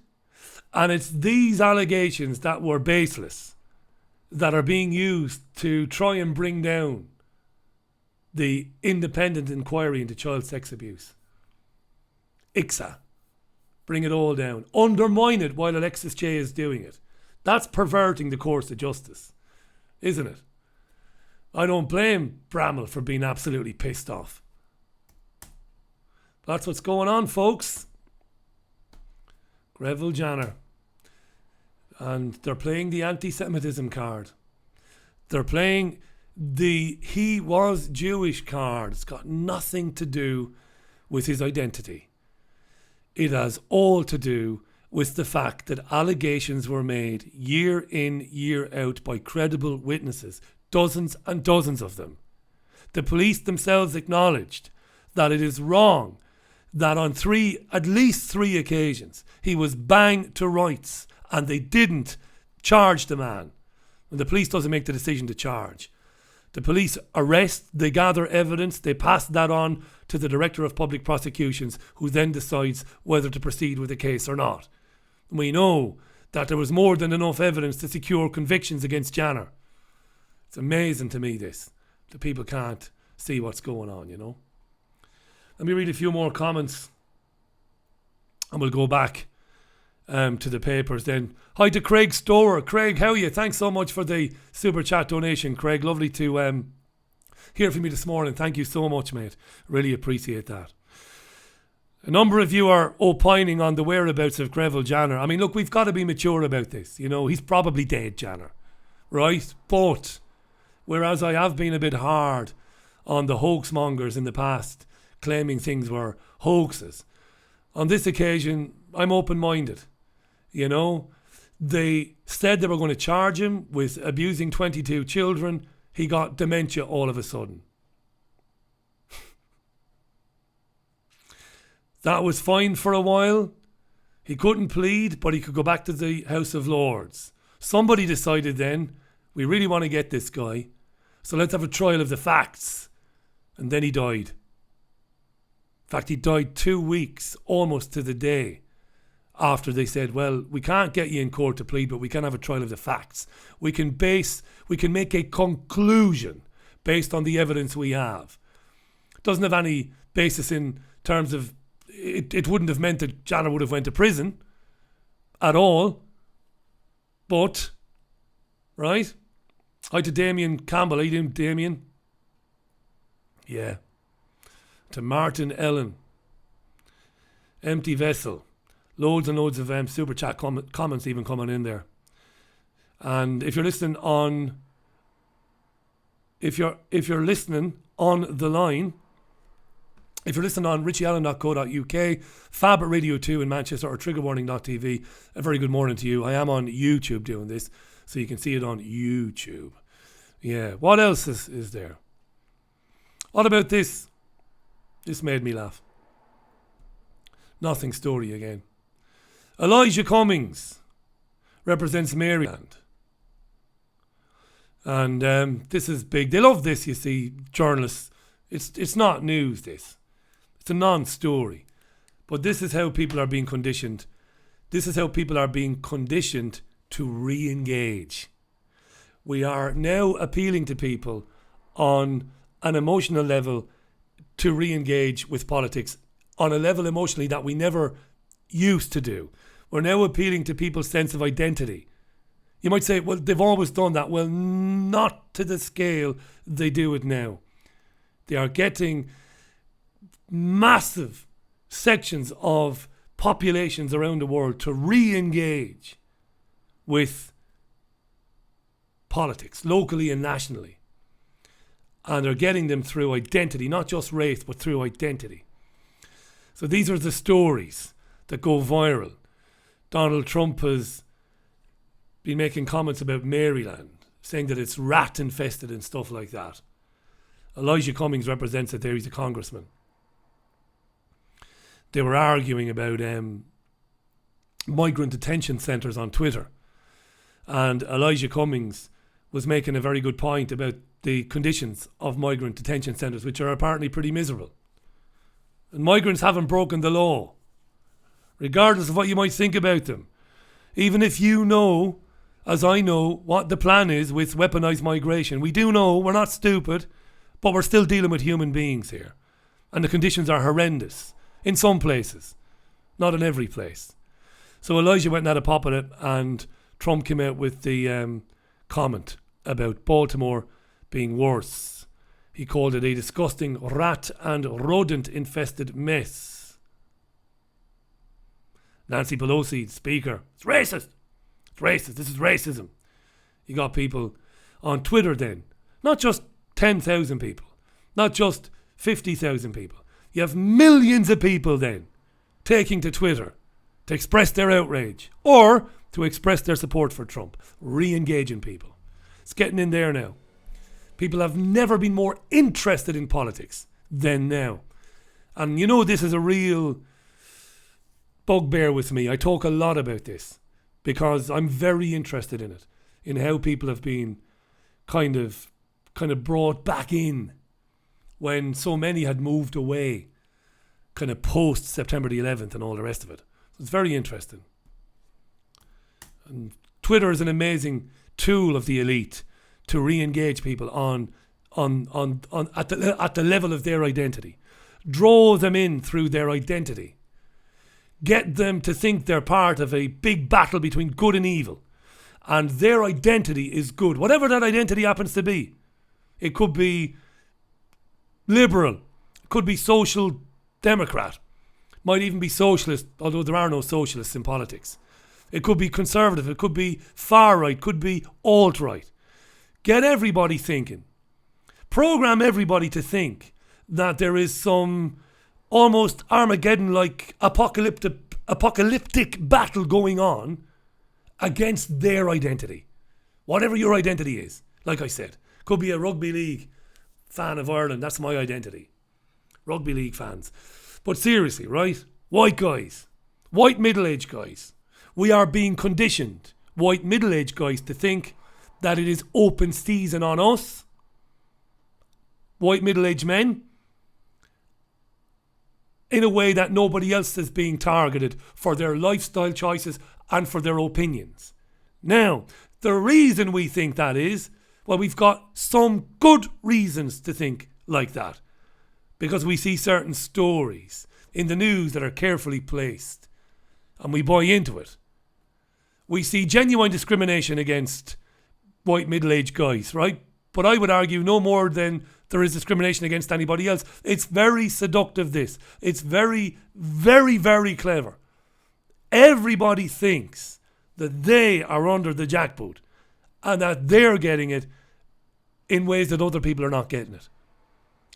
And it's these allegations that were baseless that are being used to try and bring down the independent inquiry into child sex abuse. ICSA. Bring it all down. Undermine it while Alexis J is doing it. That's perverting the course of justice, isn't it? I don't blame Bramall for being absolutely pissed off. That's what's going on, folks. Greville Jana. And they're playing the anti-Semitism card. They're playing the he was Jewish card. It's got nothing to do with his identity. It has all to do with the fact that allegations were made year in, year out by credible witnesses, dozens and dozens of them. The police themselves acknowledged that it is wrong that on at least three occasions, he was banged to rights and they didn't charge the man. And the police doesn't make the decision to charge. The police arrest, they gather evidence, they pass that on to the Director of Public Prosecutions, who then decides whether to proceed with the case or not. We know that there was more than enough evidence to secure convictions against Jana. It's amazing to me, this. The people can't see what's going on, you know. Let me read a few more comments and we'll go back to the papers then. Hi to Craig Storer. Craig, how are you? Thanks so much for the super chat donation, Craig. Lovely to hear from you this morning. Thank you so much, mate. Really appreciate that. A number of you are opining on the whereabouts of Greville Jana. I mean, look, we've got to be mature about this. You know, he's probably dead, Jana. Right? But whereas I have been a bit hard on the hoax mongers in the past, claiming things were hoaxes, on this occasion, I'm open-minded. You know, they said they were going to charge him with abusing 22 children. He got dementia all of a sudden. That was fine for a while. He couldn't plead, but he could go back to the House of Lords. Somebody decided then, we really want to get this guy, so let's have a trial of the facts. And then he died. In fact, he died 2 weeks, almost to the day, after they said, well, we can't get you in court to plead, but we can have a trial of the facts. We can make a conclusion based on the evidence we have. It doesn't have any basis in terms of, it wouldn't have meant that Jana would have went to prison at all. But, right? Hi to Damien Campbell. How you doing, Damien? Yeah. To Martin Ellen. Empty Vessel. Loads and loads of super chat comments even coming in there. And if you're listening on, if you're listening on the line, if you're listening on richieallen.co.uk, Fab at Radio 2 in Manchester, or triggerwarning.tv, a very good morning to you. I am on YouTube doing this, so you can see it on YouTube. Yeah. What else is there? What about this? This made me laugh. Nothing story again. Elijah Cummings represents Maryland. And this is big. They love this, you see, journalists. It's not news, this. It's a non-story. But this is how people are being conditioned. This is how people are being conditioned to re-engage. We are now appealing to people on an emotional level to re-engage with politics on a level emotionally that we never used to do. We're now appealing to people's sense of identity. You might say, well, they've always done that. Well, not to the scale they do it now. They are getting massive sections of populations around the world to re-engage with politics, locally and nationally. And they're getting them through identity, not just race, but through identity. So these are the stories that go viral. Donald Trump has been making comments about Maryland, saying that it's rat infested and stuff like that. Elijah Cummings represents it there. He's a congressman. They were arguing about migrant detention centres on Twitter. And Elijah Cummings was making a very good point about the conditions of migrant detention centres, which are apparently pretty miserable. And migrants haven't broken the law, regardless of what you might think about them. Even if you know, as I know, what the plan is with weaponised migration. We do know, we're not stupid, but we're still dealing with human beings here. And the conditions are horrendous in some places, not in every place. So Elijah went and had a pop at it, and Trump came out with the comment about Baltimore being worse. He called it a disgusting rat and rodent infested mess. Nancy Pelosi, Speaker, it's racist. It's racist. This is racism. You got people on Twitter then, not just 10,000 people, not just 50,000 people. You have millions of people then taking to Twitter to express their outrage or to express their support for Trump, re-engaging people. It's getting in there now. People have never been more interested in politics than now. And you know, this is a real bugbear with me. I talk a lot about this because I'm very interested in it, in how people have been kind of brought back in when so many had moved away, kind of post September the 11th and all the rest of it. So it's very interesting. And Twitter is an amazing tool of the elite to re-engage people at the level of their identity. Draw them in through their identity. Get them to think they're part of a big battle between good and evil. And their identity is good. Whatever that identity happens to be. It could be liberal. It could be social democrat. Might even be socialist, although there are no socialists in politics. It could be conservative. It could be far right. It could be alt-right. Get everybody thinking. Program everybody to think that there is some almost Armageddon-like apocalyptic battle going on against their identity. Whatever your identity is. Like I said, could be a rugby league fan of Ireland. That's my identity. Rugby league fans. But seriously, right? White guys. White middle-aged guys. We are being conditioned, white middle-aged guys, to think that it is open season on us. White middle-aged men. In a way that nobody else is being targeted for their lifestyle choices and for their opinions. Now, the reason we think that is, well, we've got some good reasons to think like that. Because we see certain stories in the news that are carefully placed. And we buy into it. We see genuine discrimination against white middle-aged guys, right? But I would argue no more than there is discrimination against anybody else. It's very seductive, this. It's very, very, very clever. Everybody thinks that they are under the jackboot and that they're getting it in ways that other people are not getting it.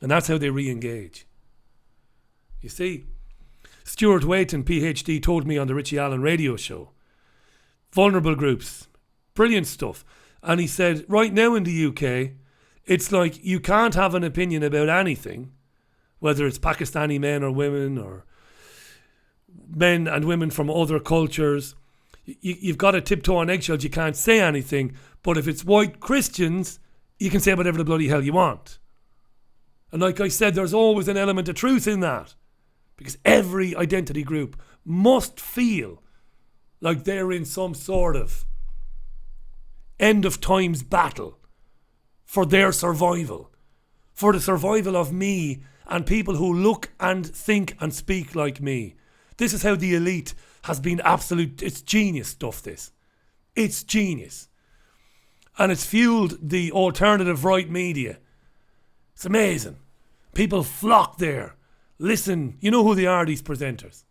And that's how they re-engage. You see, Stuart Waiton, PhD, told me on the Richie Allen radio show, vulnerable groups, brilliant stuff. And he said, right now in the UK, it's like you can't have an opinion about anything, whether it's Pakistani men or women or men and women from other cultures. You've got to tiptoe on eggshells. You can't say anything. But if it's white Christians, you can say whatever the bloody hell you want. And like I said, there's always an element of truth in that. Because every identity group must feel like they're in some sort of end of times battle for their survival, for the survival of me and people who look and think and speak like me. This is how the elite has been absolute, it's genius stuff, this. It's genius. And it's fueled the alternative right media. It's amazing. People flock there. Listen, you know who they are, these presenters.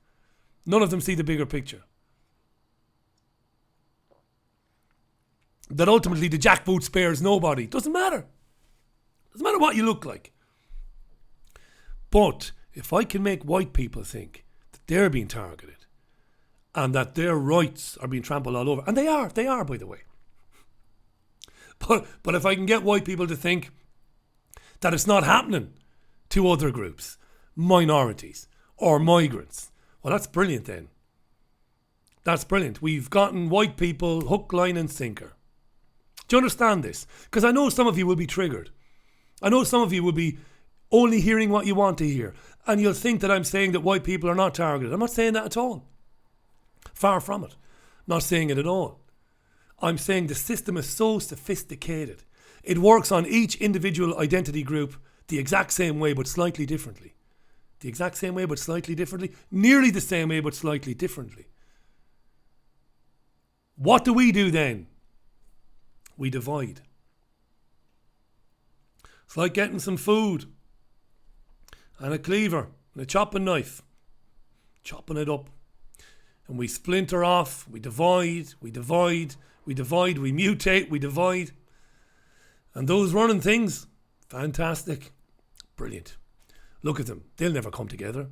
None of them see the bigger picture. That ultimately the jackboot spares nobody. Doesn't matter. Doesn't matter what you look like. But if I can make white people think that they're being targeted and that their rights are being trampled all over, and they are, by the way. But if I can get white people to think that it's not happening to other groups, minorities or migrants, well, that's brilliant then. That's brilliant. We've gotten white people hook, line and sinker. Do you understand this? Because I know some of you will be triggered. I know some of you will be only hearing what you want to hear. And you'll think that I'm saying that white people are not targeted. I'm not saying that at all. Far from it. Not saying it at all. I'm saying the system is so sophisticated. It works on each individual identity group the exact same way but slightly differently. The exact same way but slightly differently. Nearly the same way but slightly differently. What do we do then? We divide. It's like getting some food and a cleaver and a chopping knife. Chopping it up. And we splinter off, we divide, we mutate, we divide. And those running things, fantastic, brilliant. Look at them, they'll never come together.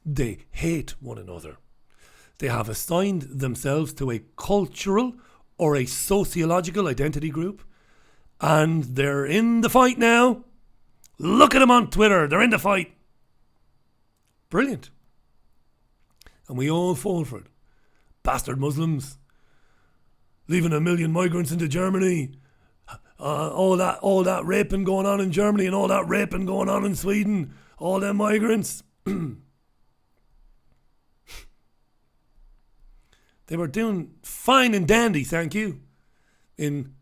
They hate one another. They have assigned themselves to a cultural or a sociological identity group, and they're in the fight now. Look at them on Twitter, they're in the fight. Brilliant. And we all fall for it. Bastard Muslims. Leaving 1 million migrants into Germany. All that raping going on in Germany and all that raping going on in Sweden. All them migrants. They were doing fine and dandy, thank you. In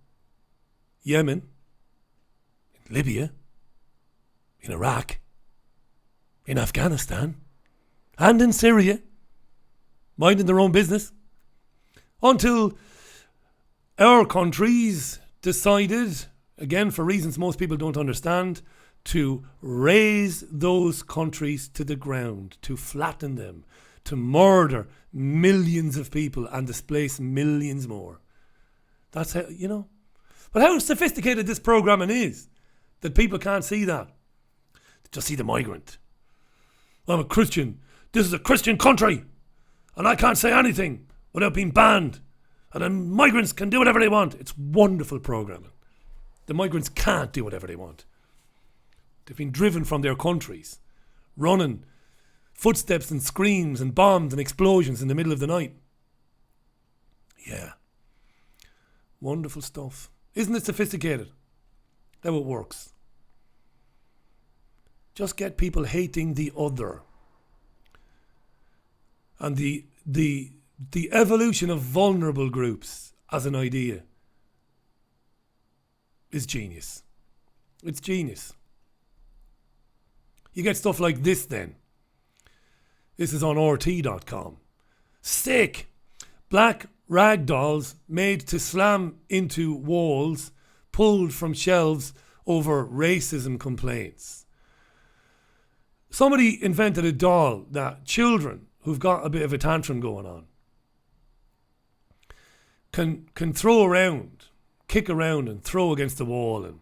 Yemen. In Libya. In Iraq. In Afghanistan. And in Syria. Minding their own business. Until our countries decided, again for reasons most people don't understand, to raise those countries to the ground, to flatten them, to murder millions of people and displace millions more. That's how, you know. But how sophisticated this programming is, that people can't see that. They just see the migrant. I'm a Christian. This is a Christian country. And I can't say anything without being banned. And then migrants can do whatever they want. It's wonderful programming. The migrants can't do whatever they want. They've been driven from their countries, running, footsteps and screams and bombs and explosions in the middle of the night. Yeah. Wonderful stuff. Isn't it sophisticated? How it works. Just get people hating the other. And the evolution of vulnerable groups as an idea is genius. It's genius. You get stuff like this then. This is on RT.com. Sick! Black rag dolls made to slam into walls, pulled from shelves over racism complaints. Somebody invented a doll that children who've got a bit of a tantrum going on can throw around, kick around and throw against the wall. And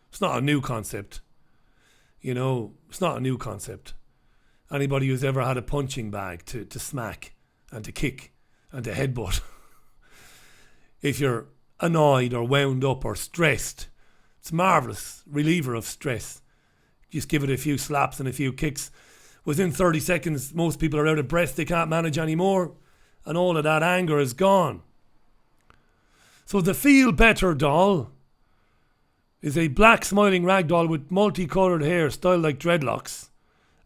it's not a new concept. You know, it's not a new concept. Anybody who's ever had a punching bag to smack and to kick and to headbutt. If you're annoyed or wound up or stressed, it's a marvellous reliever of stress. Just give it a few slaps and a few kicks. Within 30 seconds, most people are out of breath. They can't manage anymore. And all of that anger is gone. So the Feel Better doll is a black smiling rag doll with multicoloured hair styled like dreadlocks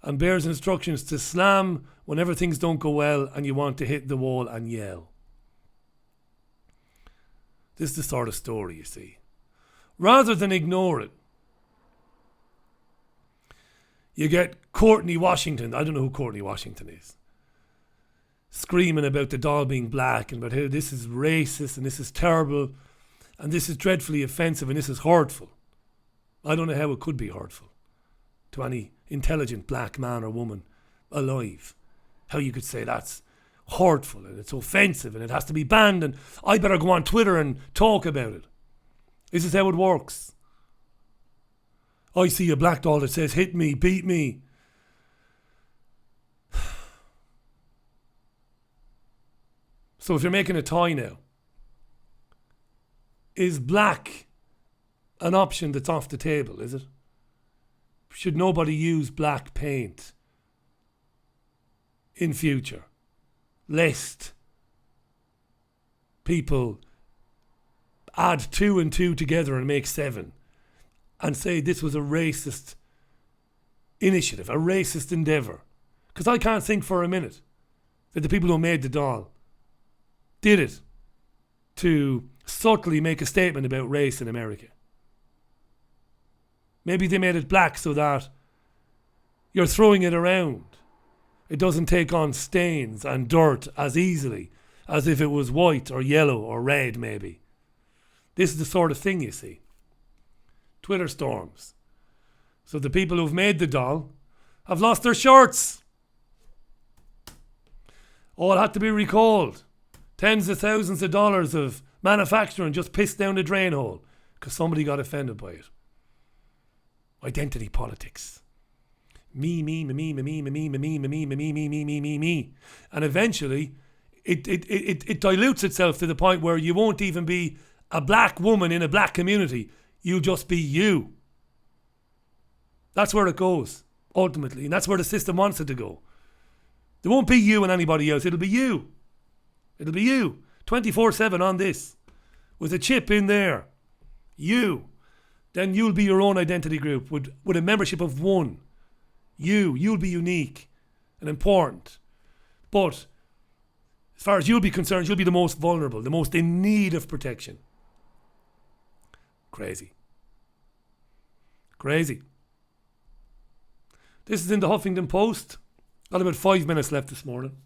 and bears instructions to slam whenever things don't go well and you want to hit the wall and yell. This is the sort of story, you see. Rather than ignore it, you get Courtney Washington, I don't know who Courtney Washington is, screaming about the doll being black and about how this is racist and this is terrible and this is dreadfully offensive and this is hurtful. I don't know how it could be hurtful to any intelligent black man or woman alive. How you could say that's hurtful and it's offensive and it has to be banned and I better go on Twitter and talk about it. This is how it works. I see a black doll that says hit me, beat me. So if you're making a toy now, is black an option that's off the table, is it? Should nobody use black paint in future? Lest people add 2 and 2 together and make 7 and say this was a racist initiative, a racist endeavour. Because I can't think for a minute that the people who made the doll did it to subtly make a statement about race in America. Maybe they made it black so that you're throwing it around. It doesn't take on stains and dirt as easily as if it was white or yellow or red, maybe. This is the sort of thing, you see. Twitter storms. So the people who've made the doll have lost their shirts. All had to be recalled. Tens of thousands of dollars of manufacturing just pissed down the drain hole because somebody got offended by it. Identity politics. Me. And eventually it dilutes itself to the point where you won't even be a black woman in a black community. You'll just be you. That's where it goes, ultimately. And that's where the system wants it to go. There won't be you and anybody else. It'll be you. It'll be you. 24/7 on this. With a chip in there. You. Then you'll be your own identity group with a membership of one. You'll be unique and important. But as far as you'll be concerned, you'll be the most vulnerable, the most in need of protection. Crazy. This is in the Huffington Post. Got about 5 minutes left this morning.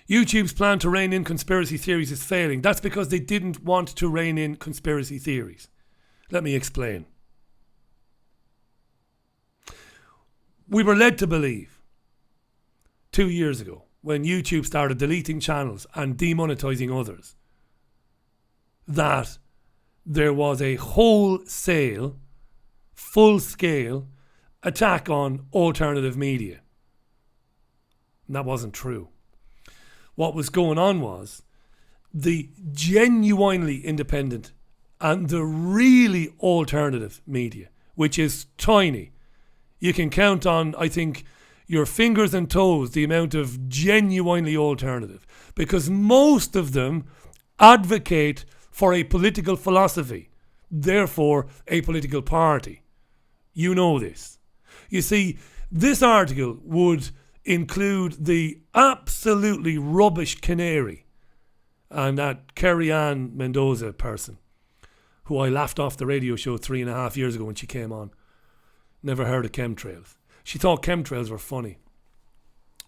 YouTube's plan to rein in conspiracy theories is failing. That's because they didn't want to rein in conspiracy theories. Let me explain. We were led to believe 2 years ago when YouTube started deleting channels and demonetizing others that there was a wholesale, full-scale attack on alternative media. And that wasn't true. What was going on was the genuinely independent and the really alternative media, which is tiny. You can count on, I think, your fingers and toes the amount of genuinely alternative, because most of them advocate for a political philosophy, therefore a political party. You know this. You see, this article would include the absolutely rubbish canary and that Kerry Ann Mendoza person who I laughed off the radio show 3.5 years ago when she came on. Never heard of chemtrails. She thought chemtrails were funny.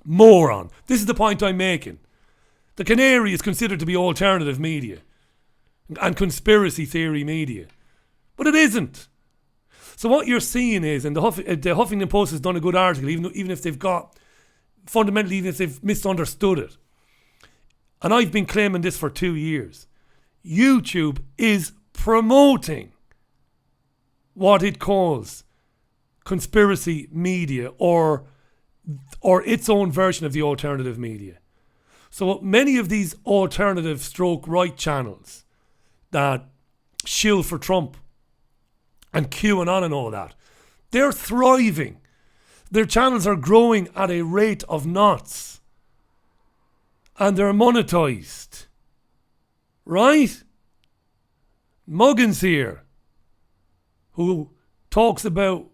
Moron. This is the point I'm making. The canary is considered to be alternative media and conspiracy theory media. But it isn't. So what you're seeing is, and the Huffington Post has done a good article, even if they've got, fundamentally, even if they've misunderstood it. And I've been claiming this for 2 years. YouTube is promoting what it calls conspiracy media or its own version of the alternative media. So many of these alternative stroke right channels that shill for Trump and QAnon and all that, they're thriving. Their channels are growing at a rate of knots. And they're monetized. Right? Muggins here, who talks about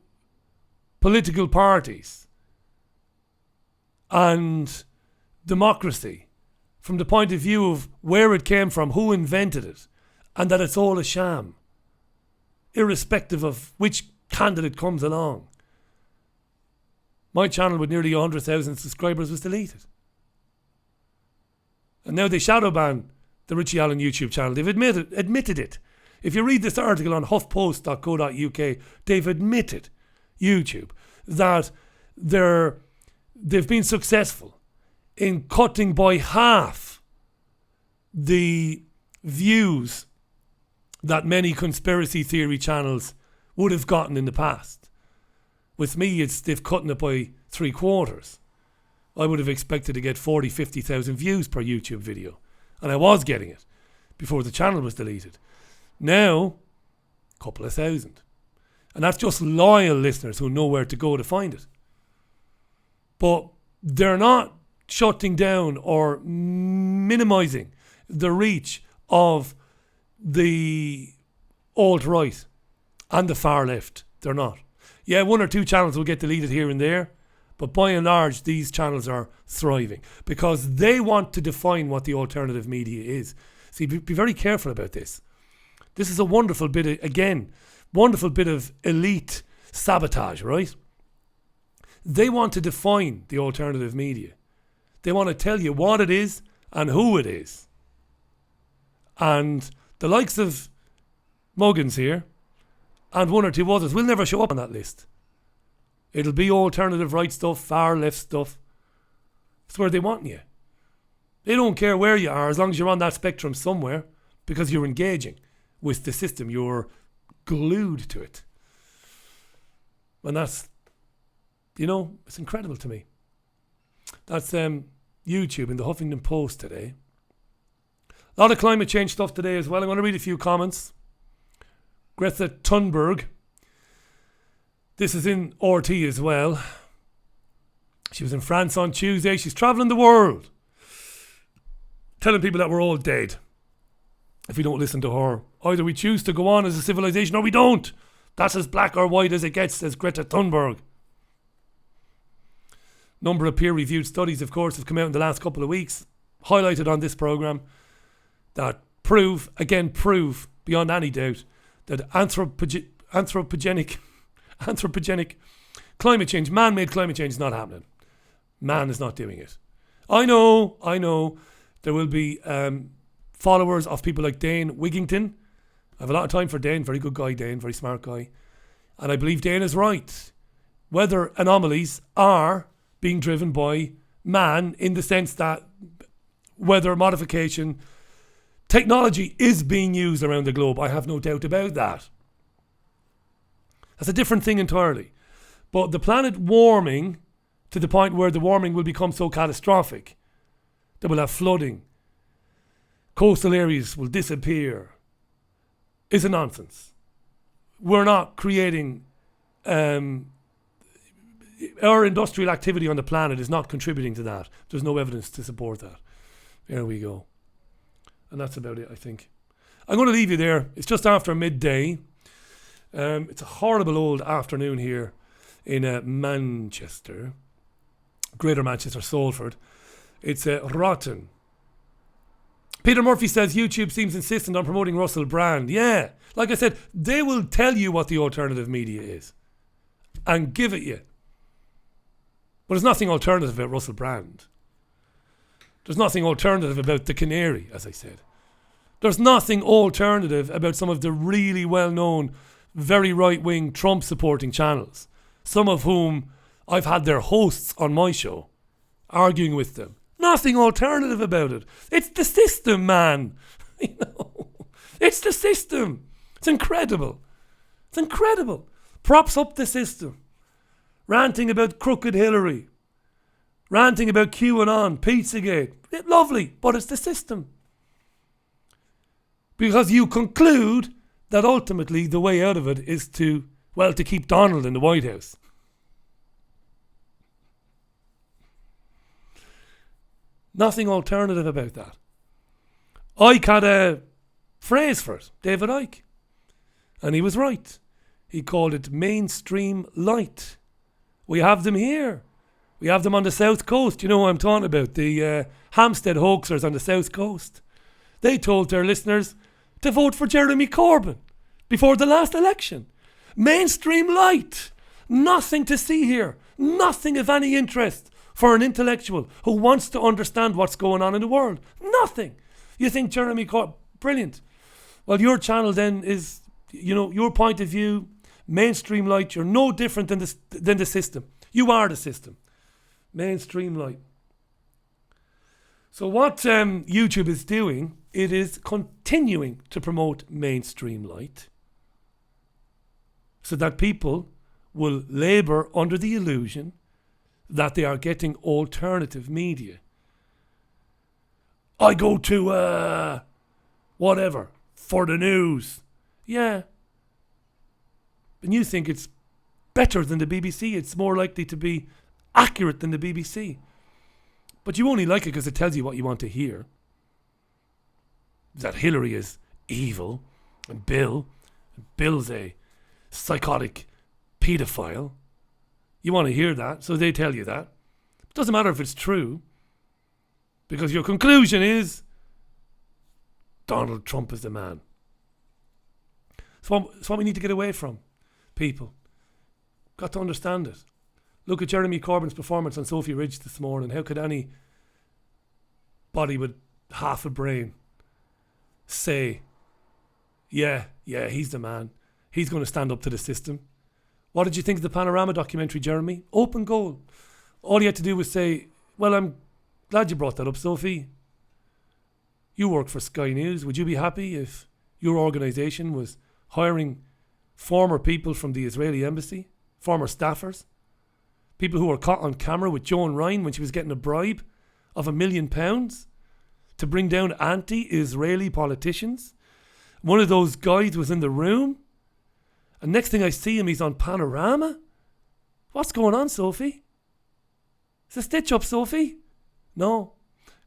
political parties and democracy from the point of view of where it came from, who invented it, and that it's all a sham, irrespective of which candidate comes along. My channel with nearly 100,000 subscribers was deleted. And now they shadow ban the Richie Allen YouTube channel. They've admitted it. If you read this article on huffpost.co.uk, they've admitted, YouTube, that they've been successful in cutting by half the views that many conspiracy theory channels would have gotten in the past. With me, they've cut it by 3/4. I would have expected to get 40, 50,000 views per YouTube video. And I was getting it before the channel was deleted. Now, a couple of thousand. And that's just loyal listeners who know where to go to find it. But they're not shutting down or minimising the reach of the alt-right and the far left. They're not. Yeah, one or two channels will get deleted here and there, but by and large, these channels are thriving because they want to define what the alternative media is. See, be very careful about this. This is a wonderful bit of elite sabotage, right? They want to define the alternative media. They want to tell you what it is and who it is. And the likes of Muggins here and one or two others will never show up on that list. It'll be alternative right stuff, far left stuff. It's where they want you. They don't care where you are as long as you're on that spectrum somewhere because you're engaging with the system. You're glued to it. And that's, it's incredible to me. That's YouTube in the Huffington Post today. A lot of climate change stuff today as well. I'm going to read a few comments. Greta Thunberg. This is in RT as well. She was in France on Tuesday. She's travelling the world, telling people that we're all dead if we don't listen to her. Either we choose to go on as a civilization or we don't. That's as black or white as it gets, says Greta Thunberg. Number of peer-reviewed studies, of course, have come out in the last couple of weeks, highlighted on this programme, that prove beyond any doubt that anthropogenic climate change, man-made climate change is not happening. Man is not doing it. I know there will be followers of people like Dane Wigington. I have a lot of time for Dane, very good guy Dane, very smart guy. And I believe Dane is right. Weather anomalies are being driven by man in the sense that weather modification technology is being used around the globe. I have no doubt about that. That's a different thing entirely. But the planet warming to the point where the warming will become so catastrophic that we'll have flooding, coastal areas will disappear, is a nonsense. We're not creating... our industrial activity on the planet is not contributing to that. There's no evidence to support that. There we go. And that's about it, I think. I'm going to leave you there. It's just after midday. It's a horrible old afternoon here in Manchester. Greater Manchester, Salford. It's rotten. Peter Murphy says YouTube seems insistent on promoting Russell Brand. Yeah, like I said, they will tell you what the alternative media is and give it you. But there's nothing alternative about Russell Brand. There's nothing alternative about the Canary, as I said. There's nothing alternative about some of the really well-known, very right-wing Trump-supporting channels, some of whom I've had their hosts on my show, arguing with them. Nothing alternative about it. It's the system, man. It's the system. It's incredible. It's incredible. Props up the system. Ranting about crooked Hillary. Ranting about QAnon, Pizzagate. Lovely, but it's the system. Because you conclude that ultimately the way out of it is to keep Donald in the White House. Nothing alternative about that. Ike had a phrase for it, David Icke. And he was right. He called it mainstream light. We have them here. We have them on the South Coast. You know what I'm talking about. The Hampstead hoaxers on the South Coast. They told their listeners to vote for Jeremy Corbyn before the last election. Mainstream light. Nothing to see here. Nothing of any interest for an intellectual who wants to understand what's going on in the world. Nothing. You think Jeremy Corbyn... Brilliant. Well, your channel then is, your point of view, mainstream light. You're no different than the system. You are the system. Mainstream light. So what YouTube is doing, it is continuing to promote mainstream light so that people will labour under the illusion that they are getting alternative media. I go to whatever for the news. Yeah. And you think it's better than the BBC. It's more likely to be accurate than the BBC. But you only like it because it tells you what you want to hear. that Hillary is evil and Bill's a psychotic paedophile. You want to hear that, so they tell you that. It doesn't matter if it's true, because your conclusion is Donald Trump is the man. It's what we need to get away from, people. Got to understand it. Look at Jeremy Corbyn's performance on Sophie Ridge this morning. How could any body with half a brain say, yeah, he's the man. He's going to stand up to the system. What did you think of the Panorama documentary, Jeremy? Open goal. All you had to do was say, well, I'm glad you brought that up, Sophie. You work for Sky News. Would you be happy if your organisation was hiring former people from the Israeli embassy, former staffers, people who were caught on camera with Joan Ryan when she was getting a bribe of £1 million to bring down anti-Israeli politicians? One of those guys was in the room, and next thing I see him, he's on Panorama. What's going on, Sophie? It's a stitch up, Sophie. No,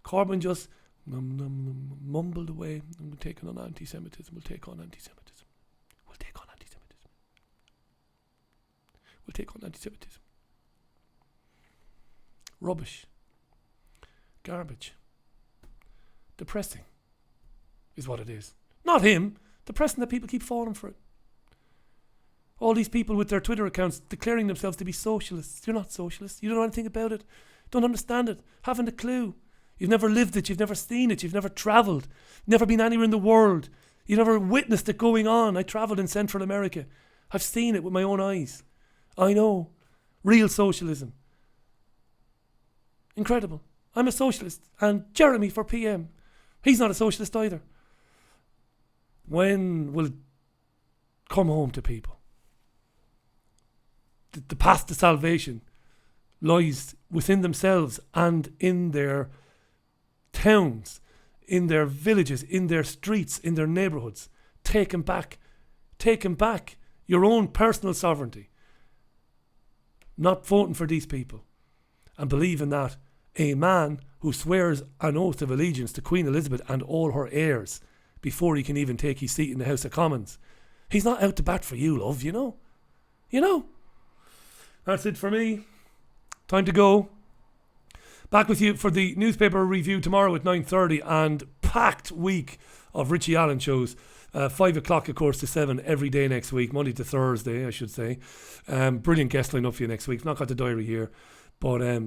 Corbyn just mumbled away. We're taking on anti-Semitism. We'll take on anti-Semitism. We'll take on anti-Semitism. We'll take on anti-Semitism. Rubbish. Garbage. Depressing is what it is. Not him. Depressing that people keep falling for it. All these people with their Twitter accounts declaring themselves to be socialists. You're not socialists. You don't know anything about it. Don't understand it. Haven't a clue. You've never lived it. You've never seen it. You've never travelled. Never been anywhere in the world. You've never witnessed it going on. I travelled in Central America. I've seen it with my own eyes. I know. Real socialism. Incredible. I'm a socialist. And Jeremy for PM. He's not a socialist either. When will it come home to people? The path to salvation lies within themselves and in their towns, in their villages, in their streets, in their neighbourhoods. Taking back your own personal sovereignty. Not voting for these people. And believing that a man who swears an oath of allegiance to Queen Elizabeth and all her heirs before he can even take his seat in the House of Commons, he's not out to bat for you, love, you know. You know. That's it for me. Time to go. Back with you for the newspaper review tomorrow at 9:30, and packed week of Richie Allen shows. 5 o'clock, of course, to 7 every day next week, Monday to Thursday, I should say. Brilliant guest line up for you next week. Not got the diary here, but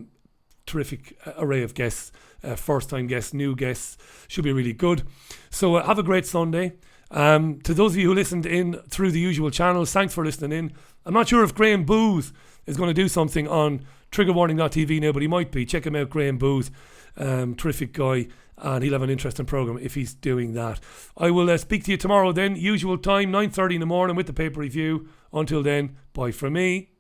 terrific array of guests. First-time guests, new guests. Should be really good. So have a great Sunday. To those of you who listened in through the usual channels, thanks for listening in. I'm not sure if Graham Booth is going to do something on triggerwarning.tv now, but he might be. Check him out, Graham Booth. Terrific guy, and he'll have an interesting programme if he's doing that. I will speak to you tomorrow then, usual time, 9:30 in the morning with the paper review. Until then, bye from me.